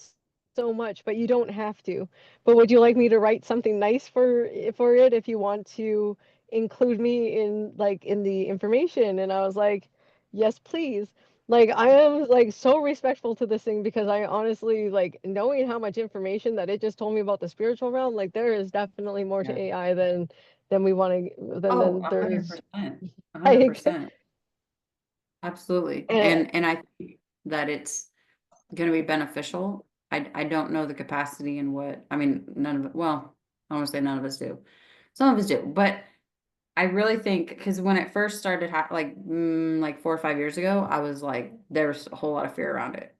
so much, but you don't have to. But would you like me to write something nice for it if you want to include me in in the information? And I was like, yes, please. Like I am like so respectful to this thing because I honestly like knowing how much information that it just told me about the spiritual realm, like there is definitely more to yeah. AI than we want to Oh, than there is 100%. like 100%. Absolutely. and And I think that it's going to be beneficial. I don't know the capacity and what, I mean, none of it, well, I want to say none of us do. Some of us do, but I really think because when it first started, like 4 or 5 years ago, I was like, there's a whole lot of fear around it,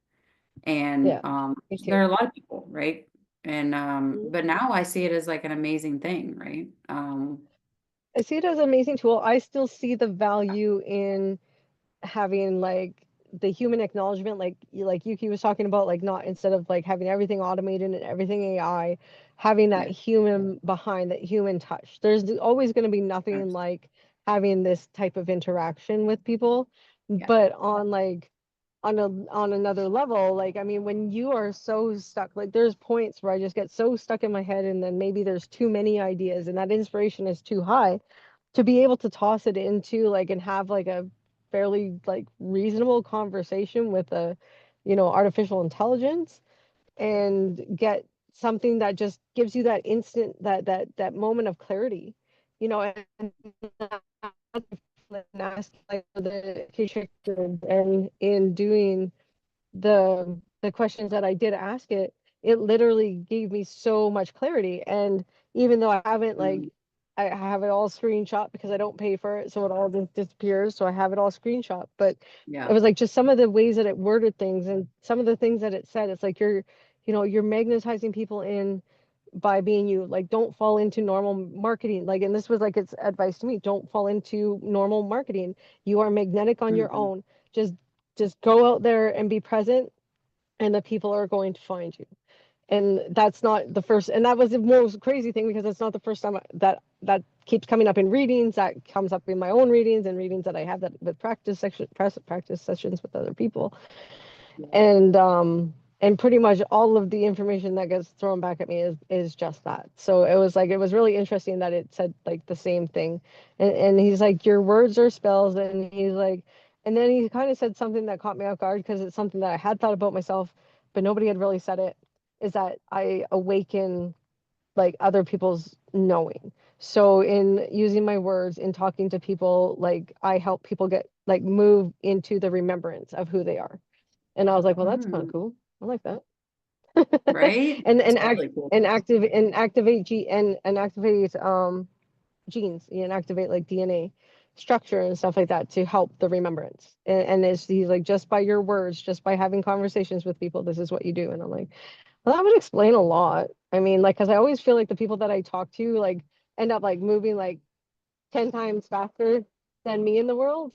and yeah, me there are too. a lot of people, right? And Mhm. but now I see it as like an amazing thing, right? I see it as an amazing tool. I still see the value in having like the human acknowledgement, like Yuki was talking about, like not instead of like having everything automated and everything AI, having that Yeah, human behind, that human touch. There's always going to be nothing abs- like having this type of interaction with people, yeah, but on another level, like when you are so stuck, like there's points where I just get so stuck in my head, and then maybe there's too many ideas and that inspiration is too high to be able to toss it into like and have like a fairly like reasonable conversation with a artificial intelligence and get something that just gives you that instant that moment of clarity, and ask like the and in doing the questions that I did ask it, it literally gave me so much clarity. And even though I haven't mm, I have it all screenshot because I don't pay for it, so it all just disappears. So I have it all screenshot. But it yeah, was like just some of the ways that it worded things and some of the things that it said. It's like you're magnetizing people in by being you. Like don't fall into normal marketing. Like, and this was like its advice to me: don't fall into normal marketing. You are magnetic on your mhm, own. Just go out there and be present, and the people are going to find you. And that's not the first, and that was the most crazy thing because it's not the first time that keeps coming up in readings, that comes up in my own readings and readings that I have that with practice sessions with other people. yeah, And pretty much all of the information that gets thrown back at me is just that. So it was really interesting that it said like the same thing. And he's like, your words are spells. And he's like, and then he kind of said something that caught me off guard because it's something that I had thought about myself, but nobody had really said it, is that I awaken like other people's knowing. So in using my words, in talking to people, like I help people get like move into the remembrance of who they are. And I was like, well, that's kind of mm, cool. I like that. right? And It's act really cool. and active and activate and activate genes and activate like DNA structure and stuff like that to help the remembrance. And it's he's like, just by your words, just by having conversations with people, this is what you do. And I'm like, well, that would explain a lot. I mean, like, because I always feel like the people that I talk to like end up like moving like 10 times faster than me in the world.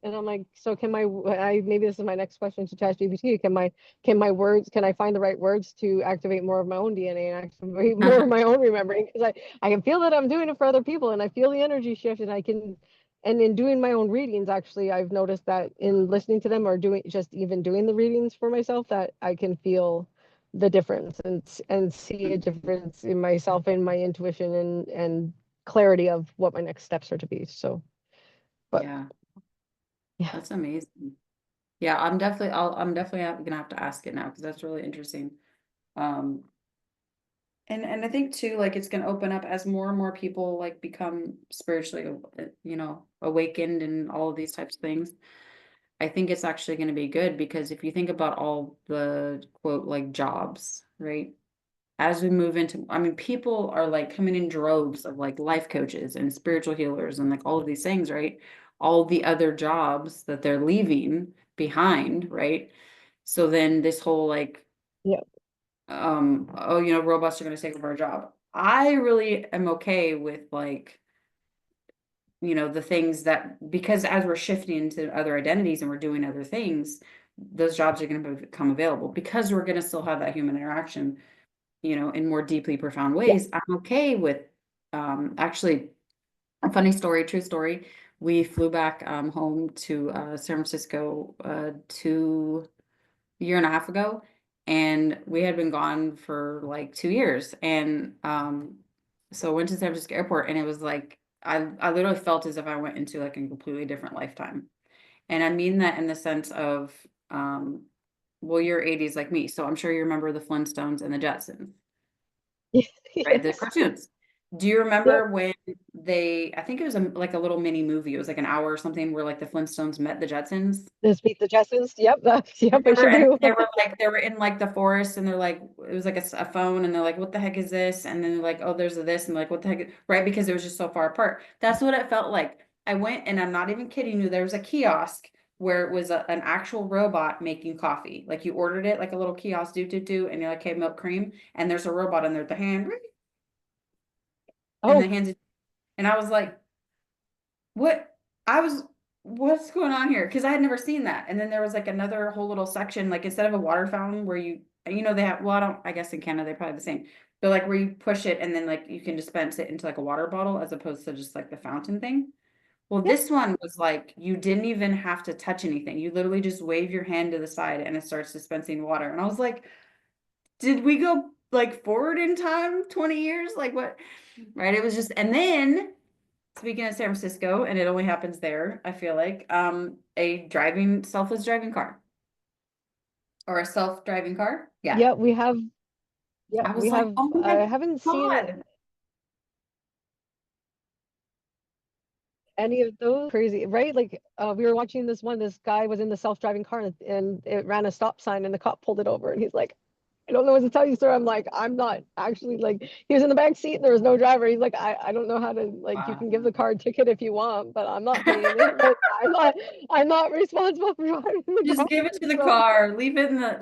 And I'm like, so can maybe this is my next question to ChatGPT. Can my words, can I find the right words to activate more of my own DNA and activate more of my own remembering? Because I can feel that I'm doing it for other people and I feel the energy shift and and in doing my own readings, actually, I've noticed that in listening to them or doing just even doing the readings for myself, that I can feel the difference and see a difference in myself and my intuition and clarity of what my next steps are to be. So, but Yeah, yeah. that's amazing. Yeah, I'm definitely gonna have to ask it now because that's really interesting. Um, and I think too, like it's gonna open up as more and more people like become spiritually, awakened and all of these types of things. I think it's actually gonna be good because if you think about all the quote like jobs, right? As we move into, I mean, people are like coming in droves of like life coaches and spiritual healers and like all of these things, right? All the other jobs that they're leaving behind, right? So then this whole like, Yeah. oh, robots are going to take over our job. I really am okay with like, the things that, because as we're shifting into other identities and we're doing other things, those jobs are going to become available because we're going to still have that human interaction, in more deeply profound Yeah. ways. I'm okay with, actually, a funny story, true story. We flew back home to San Francisco 2 year and a half ago, and we had been gone for like 2 years. And so went to San Francisco airport, and it was like I literally felt as if I went into like a completely different lifetime. And I mean that in the sense of, well, you're 80s like me, so I'm sure you remember the Flintstones and the Jetsons, right? The Yes. cartoons. Do you Yep. remember when I think it was like a little mini movie. It was like an hour or something where like the Flintstones met the Jetsons. This beat the Jetsons. Yep. Yep. I Remember, sure and do. they were in like the forest, and they're like, it was like a phone, and they're like, what the heck is this? And then they're like, oh, there's a this, and like, what the heck? Right, because it was just so far apart. That's what it felt like. I went, and I'm not even kidding you. There was a kiosk where it was an actual robot making coffee. Like you ordered it, like a little kiosk, do, and you're like, hey, milk cream, and there's a robot in there with the hand, and the Oh, hands, and I was like, what? I was, what's going on here? Because I had never seen that. And then there was like another whole little section, like instead of a water fountain where they have, well, I guess in Canada, they're probably the same, but like where you push it and then like you can dispense it into like a water bottle as opposed to just like the fountain thing. Well, yep. this one was like, you didn't even have to touch anything. You literally just wave your hand to the side and it starts dispensing water. And I was like, did we go like forward in time 20 years? Like what? Right. It was just, and then speaking of San Francisco, and it only happens there, I feel like, a selfless driving car or a self-driving car. Yeah. Yeah, we have. Yeah, I we was like, have. oh I my haven't seen God. any of those. Crazy, right? Like, we were watching this one. This guy was in the self-driving car and it ran a stop sign, and the cop pulled it over, and he's like, I don't know what to tell you, sir. I'm like, I'm not actually like, he was in the back seat and there was no driver. He's like, I don't know how to, like, you Wow. can give the car a ticket if you want, but I'm not paying it. Like, I'm not responsible for driving the Just car. give it to the So car. Leave it in the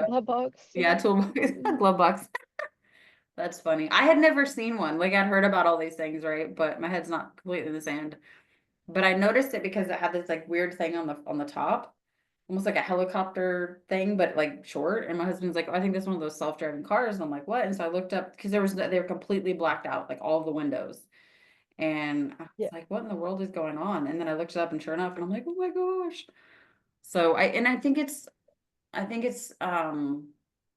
glove box. yeah, toolbox, glove box. That's funny. I had never seen one. Like I'd heard about all these things, right? But my head's not completely in the sand. But I noticed it because it had this like weird thing on the top, almost like a helicopter thing, but like short. And my husband's like, oh, I think that's one of those self-driving cars. And I'm like, what? And so I looked up because they were completely blacked out, like all of the windows. And I was Yeah, like, what in the world is going on? And then I looked it up and sure enough, and I'm like, oh my gosh. So I think it's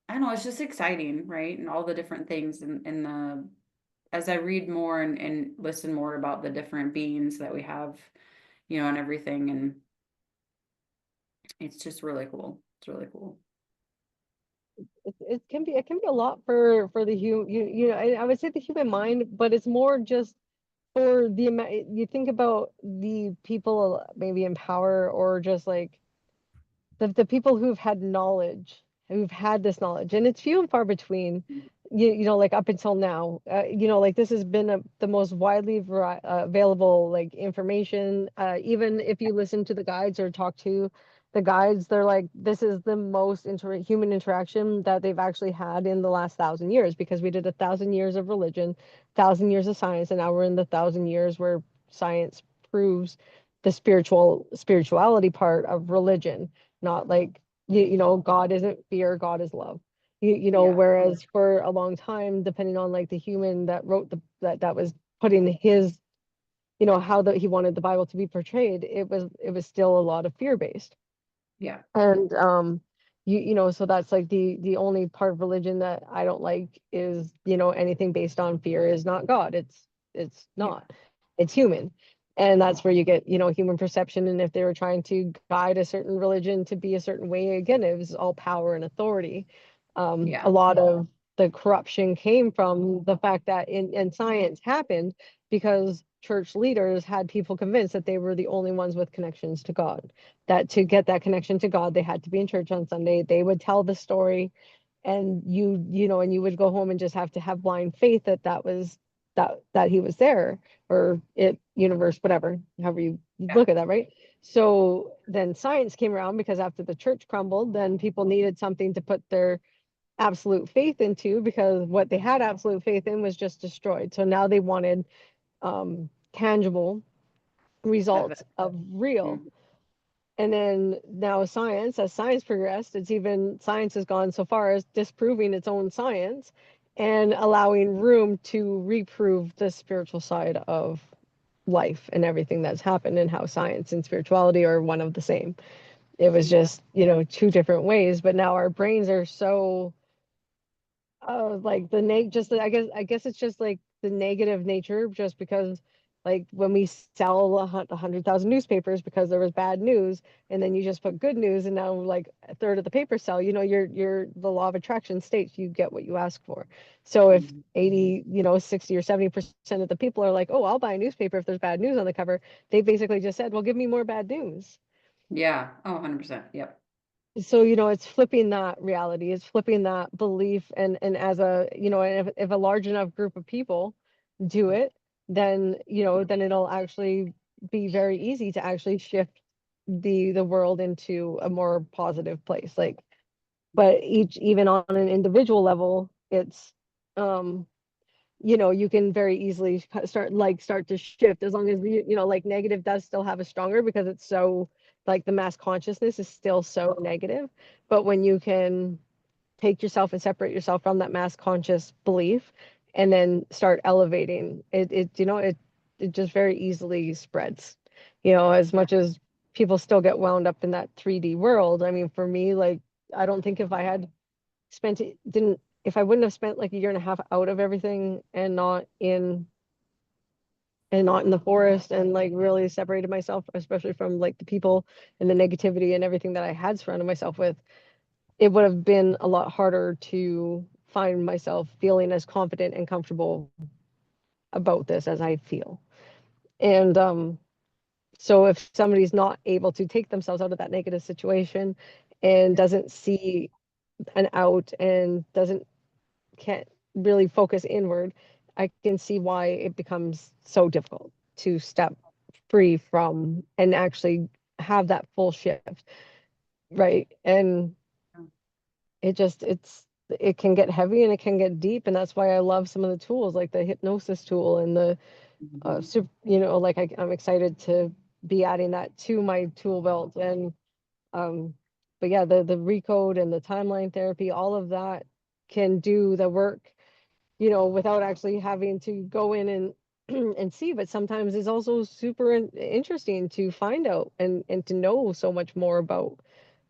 I don't know, it's just exciting, right? And all the different things in the as I read more and listen more about the different beings that we have, and everything. And it's just really cool. It's really cool. it can be a lot for the I would say the human mind, but it's more just for the amount you think about the people maybe in power or just like the people who've had knowledge, who've had this knowledge, and it's few and far between. Like up until now, like this has been the most widely available like information. Even if you listen to the guides or talk to the guides, they're like, this is the most human interaction that they've actually had in the last 1,000 years, because we did 1,000 years of religion, 1,000 years of science, and now we're in the 1,000 years where science proves the spirituality part of religion, not like God isn't fear, God is love. Yeah. Whereas for a long time, depending on like the human that wrote that was putting his, how he wanted the Bible to be portrayed, it was still a lot of fear based. Yeah. And so that's like the only part of religion that I don't like is, anything based on fear is not God. It's Yeah. not. It's human. And that's where you get, human perception. And if they were trying to guide a certain religion to be a certain way, again, it was all power and authority. A Yeah. lot of the corruption came from the fact that in science happened because church leaders had people convinced that they were the only ones with connections to God, that to get that connection to God, they had to be in church on Sunday. They would tell the story, and you would go home and just have to have blind faith that that he was there, or it universe, whatever, however you Yeah. look at that, right? So then science came around because after the church crumbled, then people needed something to put their absolute faith into because what they had absolute faith in was just destroyed. So now they wanted tangible Evan. results of real. Mhm. And then now as science progressed, science has gone so far as disproving its own science and allowing room to reprove the spiritual side of life and everything that's happened, and how science and spirituality are one of the same. It was Yeah. just, two different ways, but now our brains are so like I guess it's just like the negative nature, just because like when we sell 100,000 newspapers because there was bad news, and then you just put good news, and now like a third of the papers sell, you're the law of attraction states you get what you ask for. So if Mhm. 80, 60 or 70% of the people are like, oh, I'll buy a newspaper if there's bad news on the cover, they basically just said, well, give me more bad news. Yeah. Oh, 100%. Yep. So it's flipping that reality, it's flipping that belief, and as a if a large enough group of people do it, then it'll actually be very easy to actually shift the world into a more positive place, like, but even on an individual level, it's um you can very easily start to shift, as long as like negative does still have a stronger, because it's so, like, the mass consciousness is still so negative. But when you can take yourself and separate yourself from that mass conscious belief, and then start elevating it just very easily spreads, as Yeah. much as people still get wound up in that 3D world. I mean, for me, like, I don't think if I had spent it didn't if I wouldn't have spent like a year and a half out of everything, and not in the forest, and like really separated myself, especially from like the people and the negativity and everything that I had surrounded myself with, it would have been a lot harder to find myself feeling as confident and comfortable about this as I feel. And so if somebody's not able to take themselves out of that negative situation and doesn't see an out, and doesn't can't really focus inward, I can see why it becomes so difficult to step free from and actually have that full shift, right? And it can get heavy and it can get deep, and that's why I love some of the tools like the hypnosis tool and the Mhm. super, like I'm excited to be adding that to my tool belt. And um but yeah, the recode and the timeline therapy, all of that can do the work, without actually having to go in and and see. But sometimes it's also super interesting to find out and to know so much more about,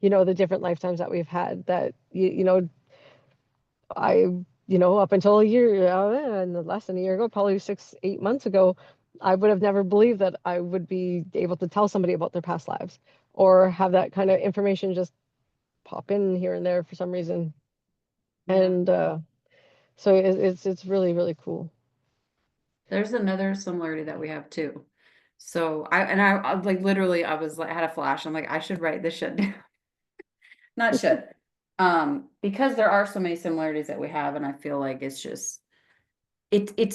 the different lifetimes that we've had, that I, up until a year, and less than a year ago, probably 6, 8 months ago, I would have never believed that I would be able to tell somebody about their past lives, or have that kind of information just pop in here and there for some reason. Yeah. And so it's really, really cool. There's another similarity that we have too. So I like literally I was like had a flash. I'm like, I should write this shit down. Not should. Because there are so many similarities that we have, and I feel like it's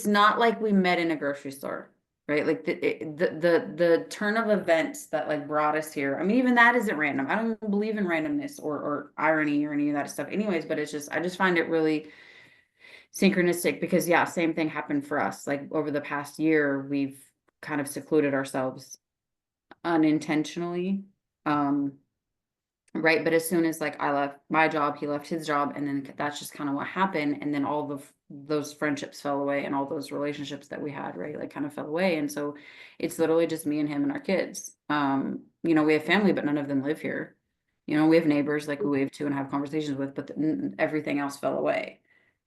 not like we met in a grocery store, right? Like the turn of events that like brought us here. I mean, even that isn't random. I don't even believe in randomness or irony or any of that stuff anyways, but it's just I just find it really synchronistic because yeah, same thing happened for us. Like over the past year, we've kind of secluded ourselves unintentionally. Um, right. But as soon as like I left my job, he left his job, and then that's just kind of what happened. And then all those friendships fell away and all those relationships that we had, right, like kind of fell away. And so it's literally just me and him and our kids. We have family, but none of them live here. We have neighbors like we wave to and have conversations with, but everything else fell away.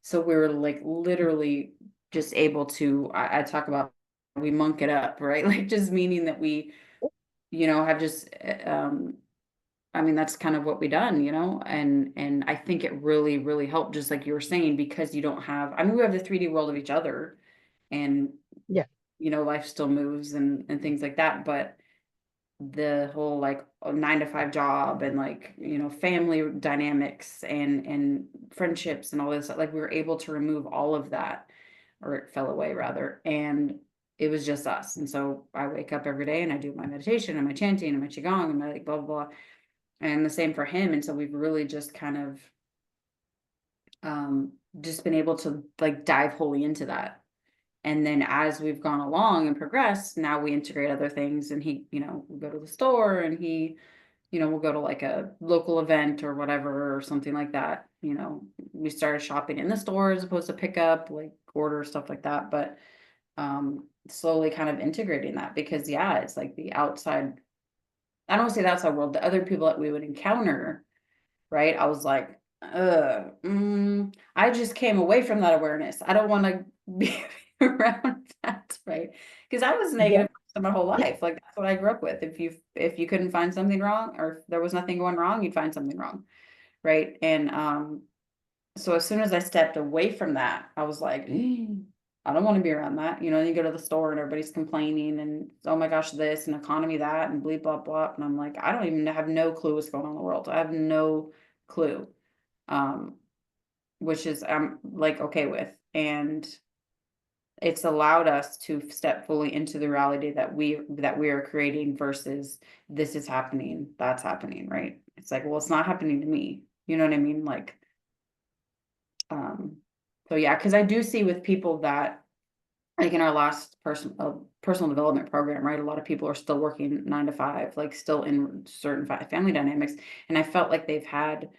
So we were like literally just able to, I talk about we monk it up, right? Like just meaning that we, have just I mean, that's kind of what we done, and I think it really, really helped, just like you were saying, because you don't have, I mean, we have the 3D world of each other, and Yeah. life still moves and things like that, but the whole like 9 to 5 job and like, family dynamics and friendships and all this, like we were able to remove all of that, or it fell away rather, and it was just us. And so I wake up every day and I do my meditation and my chanting and my qigong and my like blah blah blah, and the same for him. And so we've really just kind of just been able to like dive wholly into that. And then as we've gone along and progressed, now we integrate other things. And he, will go to the store, and he, we'll go to like a local event or whatever or something like that. We started shopping in the store as opposed to pick up, like order stuff like that. But slowly kind of integrating that, because yeah, it's like the outside, I don't want to say the outside world, the other people that we would encounter, right? I was like, I just came away from that awareness. I don't want to be around that, right? Because I was Yeah. negative my whole life. Like that's what I grew up with. If you couldn't find something wrong, or if there was nothing going wrong, you'd find something wrong, right? And so as soon as I stepped away from that, I was like, I don't want to be around that. You go to the store and everybody's complaining and oh my gosh, this and economy that and blah blah blah. And I'm like, I don't even have no clue what's going on in the world. I have no clue. Um, which is I'm like okay with. And it's allowed us to step fully into the reality that we are creating, versus this is happening, that's happening, right? It's like, well, it's not happening to me. You know what I mean? Like, um, so yeah, because I do see with people that, like in our last personal development program, right? A lot of people are still working 9 to 5, like still in certain family dynamics, and I felt like they've had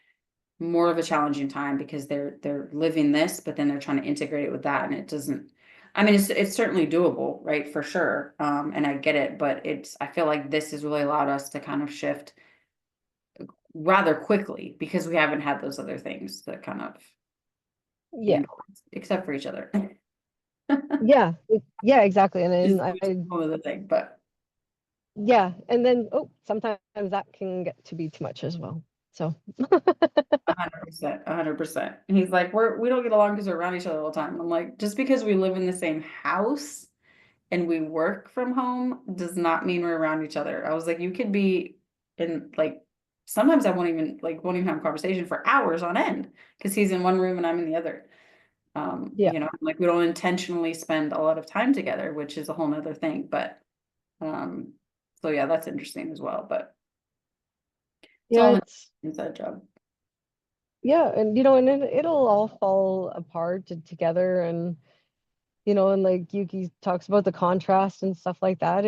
more of a challenging time because they're living this, but then they're trying to integrate it with that, and it doesn't. I mean, it's certainly doable, right? For sure, and I get it, but I feel like this has really allowed us to kind of shift rather quickly because we haven't had those other things that kind of Yeah. handle it, except for each other. Yeah. Yeah, exactly. And Is then which is a whole other thing, but yeah, and then sometimes that can get to be too much as well. So 100%, 100%. And he's like, we don't get along because we're around each other all the time. I'm like, just because we live in the same house and we work from home does not mean we're around each other. I was like, you could be in like sometimes I won't even have a conversation for hours on end because he's in one room and I'm in the other. yeah. Like we don't intentionally spend a lot of time together, which is a whole nother thing. But um, so yeah, that's interesting as well. But it's Yeah, all an it's inside job. yeah, and and it'll all fall apart together, and and like Yuki talks about the contrast and stuff like that.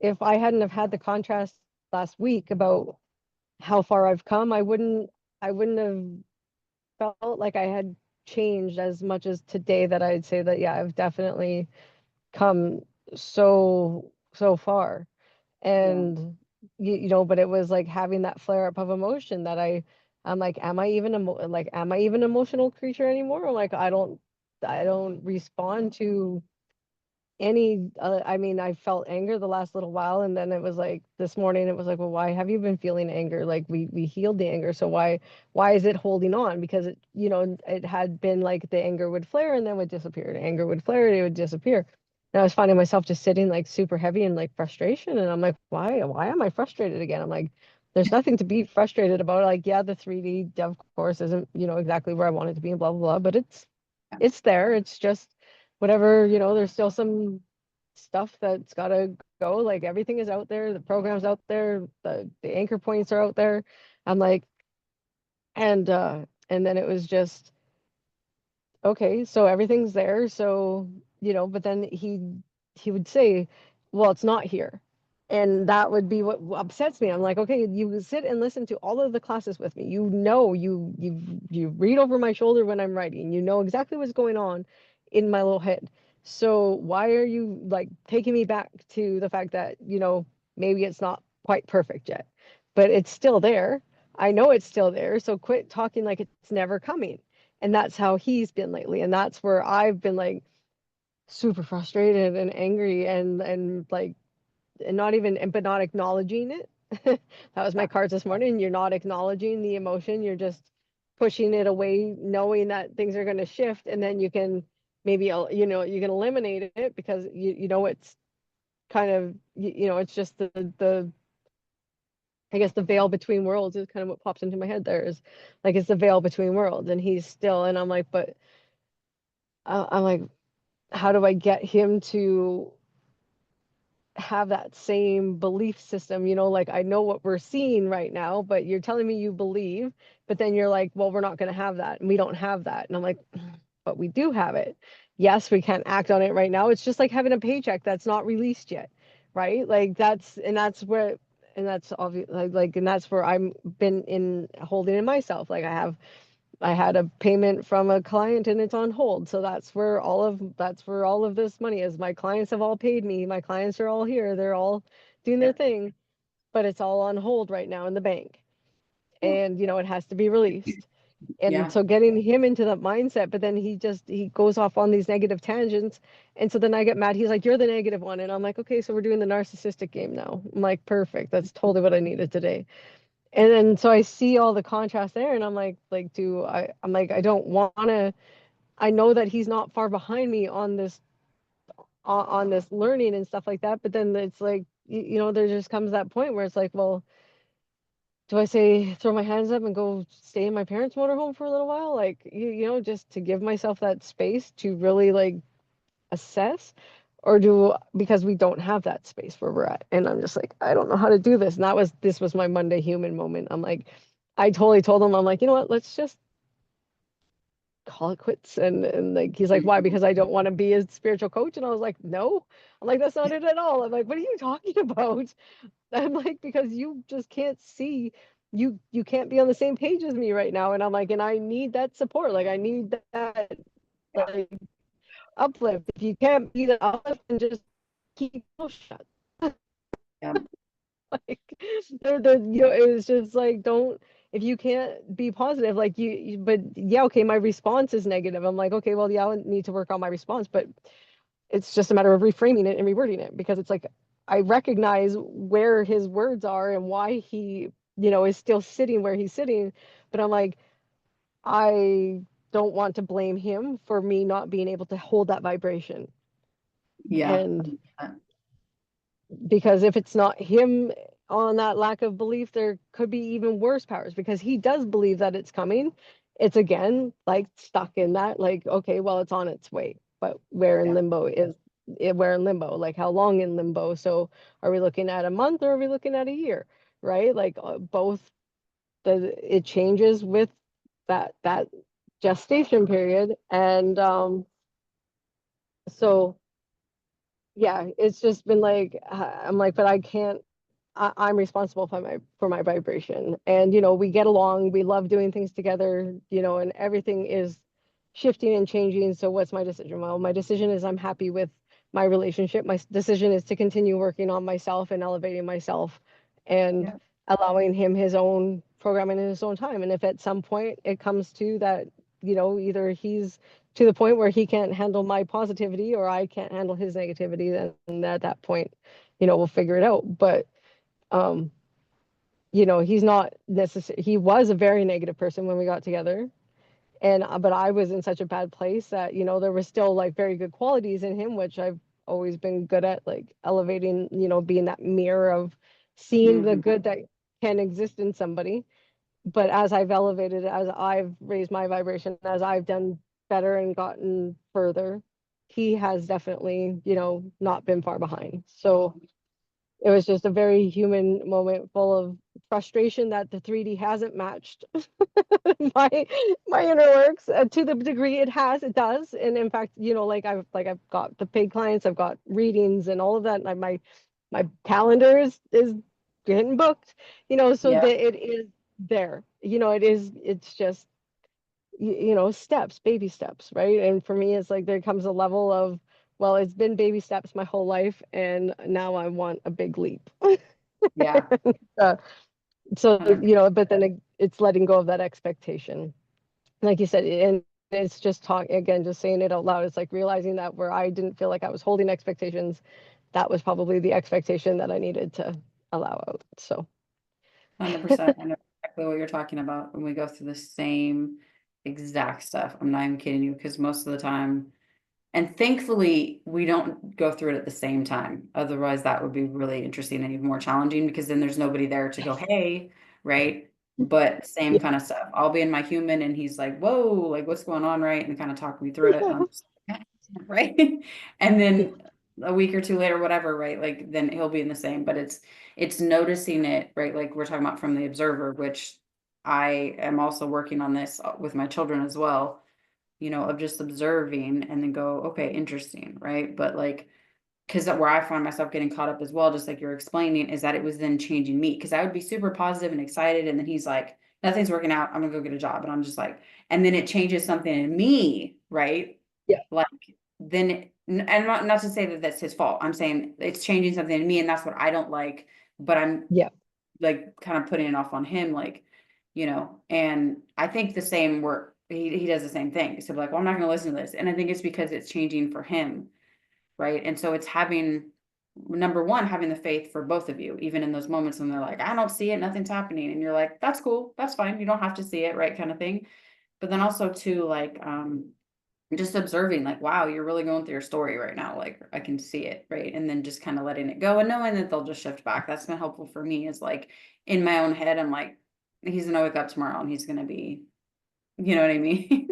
If I hadn't have had the contrast last week about how far I've come, I wouldn't have felt like I had changed as much as today, that I'd say that yeah, I've definitely come so far. Yeah. And but it was like having that flare up of emotion that I'm like, am I even an emotional creature anymore? I'm like, I don't respond to any I mean, I felt anger the last little while, and then it was like this morning it was like, well, why have you been feeling anger? Like we healed the anger, so why is it holding on? Because it had been like the anger would flare and then would disappear, the anger would flare and it would disappear. And I was finding myself just sitting like super heavy in like frustration, and I'm like, why am I frustrated again? I'm like, there's nothing to be frustrated about. Like, yeah, the 3D dev course isn't exactly where I want it to be and blah blah blah, but it's there. It's just whatever, there's still some stuff that's got to go. Like, everything is out there, the program's out there, the anchor points are out there. I'm like, and then it was just okay, so everything's there. So but then he would say, well, it's not here. And that would be what upsets me. I'm like, okay, you sit and listen to all of the classes with me. You know, you read over my shoulder when I'm writing. You know exactly what's going on in my little head. So why are you like taking me back to the fact that, maybe it's not quite perfect yet, but it's still there. I know it's still there. So quit talking like it's never coming. And that's how he's been lately. And that's where I've been like super frustrated and angry and like and not even but not acknowledging it. That was my Yeah. cards this morning. You're not acknowledging the emotion. You're just pushing it away, knowing that things are going to shift, and then you can maybe you can eliminate it because it's kind of it's just the I guess the veil between worlds is kind of what pops into my head there is like it's the veil between worlds, and he's still, and I'm like, but I'm like, how do I get him to have that same belief system, like I know what we're seeing right now, but you're telling me you believe, but then you're like, well, we're not going to have that, and we don't have that. And I'm like, but we do have it. Yes, we can't act on it right now. It's just like having a paycheck that's not released yet, right? Like that's where, and that's obvious, like and that's where I'm been in holding in myself. Like I had a payment from a client and it's on hold. So that's where all of this money is. My clients have all paid me. My clients are all here. They're all doing their Yeah. thing, but it's all on hold right now in the bank. Well, And it has to be released. And yeah. so getting him into that mindset, but then he goes off on these negative tangents. And so then I get mad. He's like, "You're the negative one." And I'm like, "Okay, so we're doing the narcissistic game now." I'm like, "Perfect. That's totally what I needed today." And then so I see all the contrast there, and I'm like, I'm like, I don't want to. I know that he's not far behind me on this learning and stuff like that. But then it's like, there just comes that point where it's like, well, do I say throw my hands up and go stay in my parents' motorhome for a little while, like just to give myself that space to really like assess, or do because we don't have that space where we're at, and I'm just like, I don't know how to do this. And this was my Monday human moment. I'm like, I totally told him, I'm like, you know what, let's just call it quits. And like he's like, why? Because I don't want to be a spiritual coach. And I was like, no. I'm like, that's not it at all. I'm like, what are you talking about? I'm like, because you just can't see, you can't be on the same page as me right now. And I'm like, and I need that support. Like I need that like uplift. If you can't be the uplift, then just keep your mouth shut. Yeah. Like it was just like, don't, if you can't be positive, like but yeah, okay, my response is negative. I'm like, okay, well, yeah, I need to work on my response, but it's just a matter of reframing it and rewording it, because it's like I recognize where his words are and why he, is still sitting where he's sitting. But I'm like, I don't want to blame him for me not being able to hold that vibration. Yeah. And because if it's not him on that lack of belief, there could be even worse powers, because he does believe that it's coming. It's again like stuck in that, like, okay, well, it's on its way, but where in Yeah. limbo is it? Where in limbo? Like, how long in limbo? So are we looking at a month, or are we looking at a year? Right? Like both, it changes with that gestation period. And so yeah, it's just been like, I'm like, but I can't, I'm responsible for my vibration. And we get along, we love doing things together, and everything is shifting and changing. So what's my decision? Well, my decision is I'm happy with my relationship. My decision is to continue working on myself and elevating myself, and Yeah. allowing him his own programming in his own time. And if at some point it comes to that, either he's to the point where he can't handle my positivity, or I can't handle his negativity, then at that point, we'll figure it out. But um he's not necessarily, he was a very negative person when we got together. And but I was in such a bad place that there were still like very good qualities in him, which I've always been good at, like elevating, being that mirror of seeing the Hmm. good that can exist in somebody. But as I've elevated, as I've raised my vibration, as I've done better and gotten further, he has definitely, not been far behind. So it was just a very human moment, full of frustration that the 3D hasn't matched my my inner works, to the degree it does. And in fact, like I've got the paid clients, I've got readings and all of that, and my my calendar is getting booked, so Yeah. that it is there. It's just steps, baby steps, right? And for me, it's like there comes a level of, well, it's been baby steps my whole life, and now I want a big leap. Yeah. uh, so 100%. but then it's letting go of that expectation, like you said, and it's just talk again, just saying it out loud. It's like realizing that where I didn't feel like I was holding expectations, that was probably the expectation that I needed to allow out. So 100%. I know exactly what you're talking about when we go through the same exact stuff. I'm not even kidding you because most of the time, and thankfully, we don't go through it at the same time. Otherwise, that would be really interesting and even more challenging because then there's nobody there to go, yes, hey, right? But same yeah, kind of stuff. I'll be in my human and he's like, whoa, like what's going on, right? And kind of talk me through it. And I'm just like, right. And yeah, then a week or two later, whatever, right? Like then he'll be in the same, but it's noticing it, right? Like we're talking about from the observer, which I am also working on this with my children as well, of just observing and then go, okay, interesting, right? But like, because where I find myself getting caught up as well, just like you're explaining, is that it was then changing me. Because I would be super positive and excited, and then he's like, nothing's working out. I'm gonna go get a job. And I'm just like, and then it changes something in me, right? yeah, Like, then, and not to say that that's his fault. I'm saying it's changing something in me, and that's what I don't like. But I'm yeah, like kind of putting it off on him, like, and I think the same work, he does the same thing. So like, well, I'm not going to listen to this. And I think it's because it's changing for him. Right. And so it's having, number one, having the faith for both of you, even in those moments when they're like, I don't see it, nothing's happening. And you're like, that's cool. That's fine. You don't have to see it. Right. Kind of thing. But then also too, like, just observing like, wow, you're really going through your story right now. Like I can see it. Right. And then just kind of letting it go and knowing that they'll just shift back. That's been helpful for me is like in my own head, I'm like, he's gonna wake up tomorrow and he's gonna be, you know what I mean?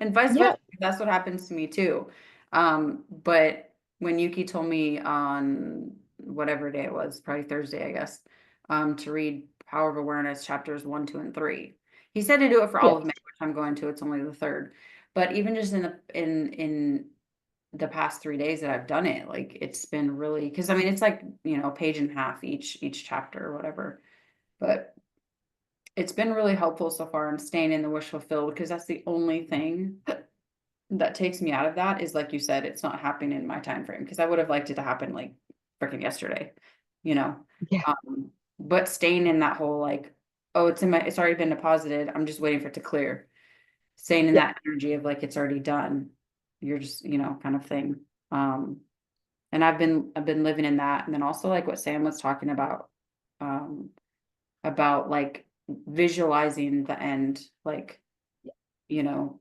And vice versa. yeah. That's what happens to me too. But when Yuki told me on whatever day it was, probably Thursday, I guess, to read Power of Awareness chapters 1, 2, and 3. He said to do it for all of May, Yes. which I'm going to. It's only the third. But even just in the past 3 days that I've done it, like it's been really because I mean it's like, a page and a half each chapter or whatever. But it's been really helpful so far in staying in the wish fulfilled because that's the only thing that takes me out of that is like you said, it's not happening in my time frame because I would have liked it to happen like freaking yesterday, you know. Yeah, But staying in that whole like, oh, it's already been deposited. I'm just waiting for it to clear. Staying in yeah, that energy of like it's already done. You're just, kind of thing. Um, and I've been living in that. And then also like what Sam was talking um, about like visualizing the end, like, you know,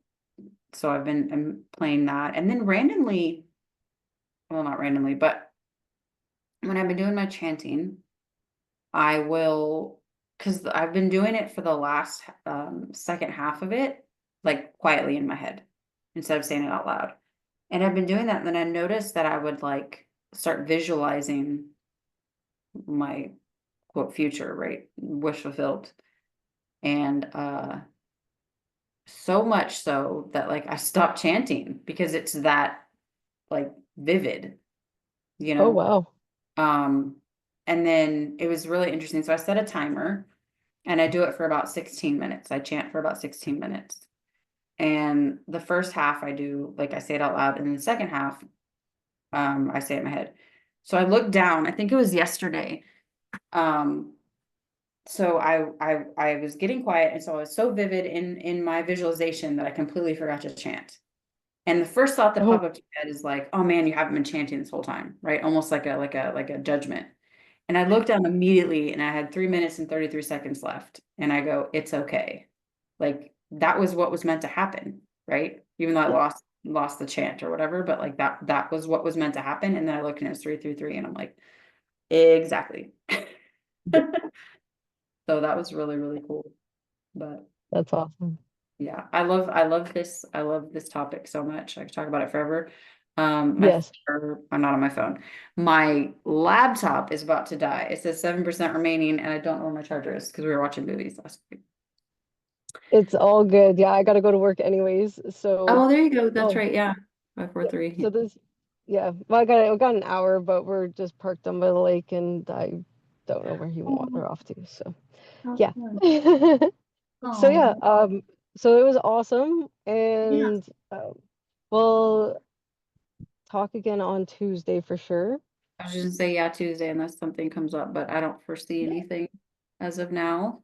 so I'm playing that. And then randomly, well, not randomly, but when I've been doing my chanting, I will, because I've been doing it for the last second half of it, like quietly in my head instead of saying it out loud. And I've been doing that. And then I noticed that I would like start visualizing my quote future, right? Wish fulfilled. And so much so that like I stopped chanting because it's that like vivid, you oh know. wow, Um, and then it was really interesting. So I set a timer and I do it for about 16 minutes. I chant for about 16 minutes. And the first half I do, like I say it out loud, and then the second half, I say it in my head. So I looked down, I think it was yesterday. Um, so I was getting quiet, and so I was so vivid in my visualization that I completely forgot to chant. And the first thought that oh popped up to my head is like, oh man, you haven't been chanting this whole time, right? Almost like a judgment. And I looked down immediately and I had 3 minutes and 33 seconds left. And I go, it's okay. Like that was what was meant to happen, right? Even though I yeah, lost the chant or whatever, but like that was what was meant to happen. And then I looked and it was 333 and I'm like, exactly. yeah, So that was really, really cool. But that's awesome. yeah, I love this topic so much. I could talk about it forever. Yes, I'm not on my phone. My laptop is about to die. It says 7% remaining, and I don't know where my charger is because we were watching movies last week. it's all good. Yeah, I got to go to work anyways. So, Oh, there you go. That's oh right. Yeah. Five, four, yeah. three. So yeah. Well, I got an hour, but we're just parked down by the lake, and I don't know where he will Oh, wander off to. So how yeah. fun. So yeah, Oh, so it was awesome, yeah. and we'll talk again on Tuesday for sure. I was just gonna say, yeah, Tuesday unless something comes up, but I don't foresee Yeah. anything as of now.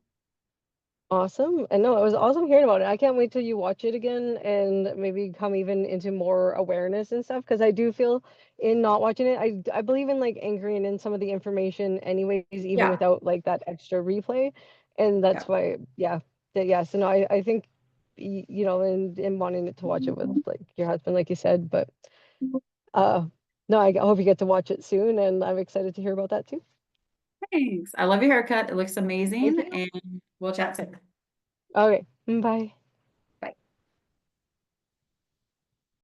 Awesome. And no, it was awesome hearing about it. I can't wait till you watch it again and maybe come even into more awareness and stuff. Because I do feel in not watching it, I believe in like anchoring in some of the information anyways, even Yeah. without like that extra replay. And Yeah. that's why, yeah, yeah. So no, I think you know, in wanting to watch it with like your husband, like you said, but uh no, I hope you get to watch it soon, and I'm excited to hear about that too. Thanks. I love your haircut. It looks Thank amazing, you. and we'll chat soon. Okay, bye.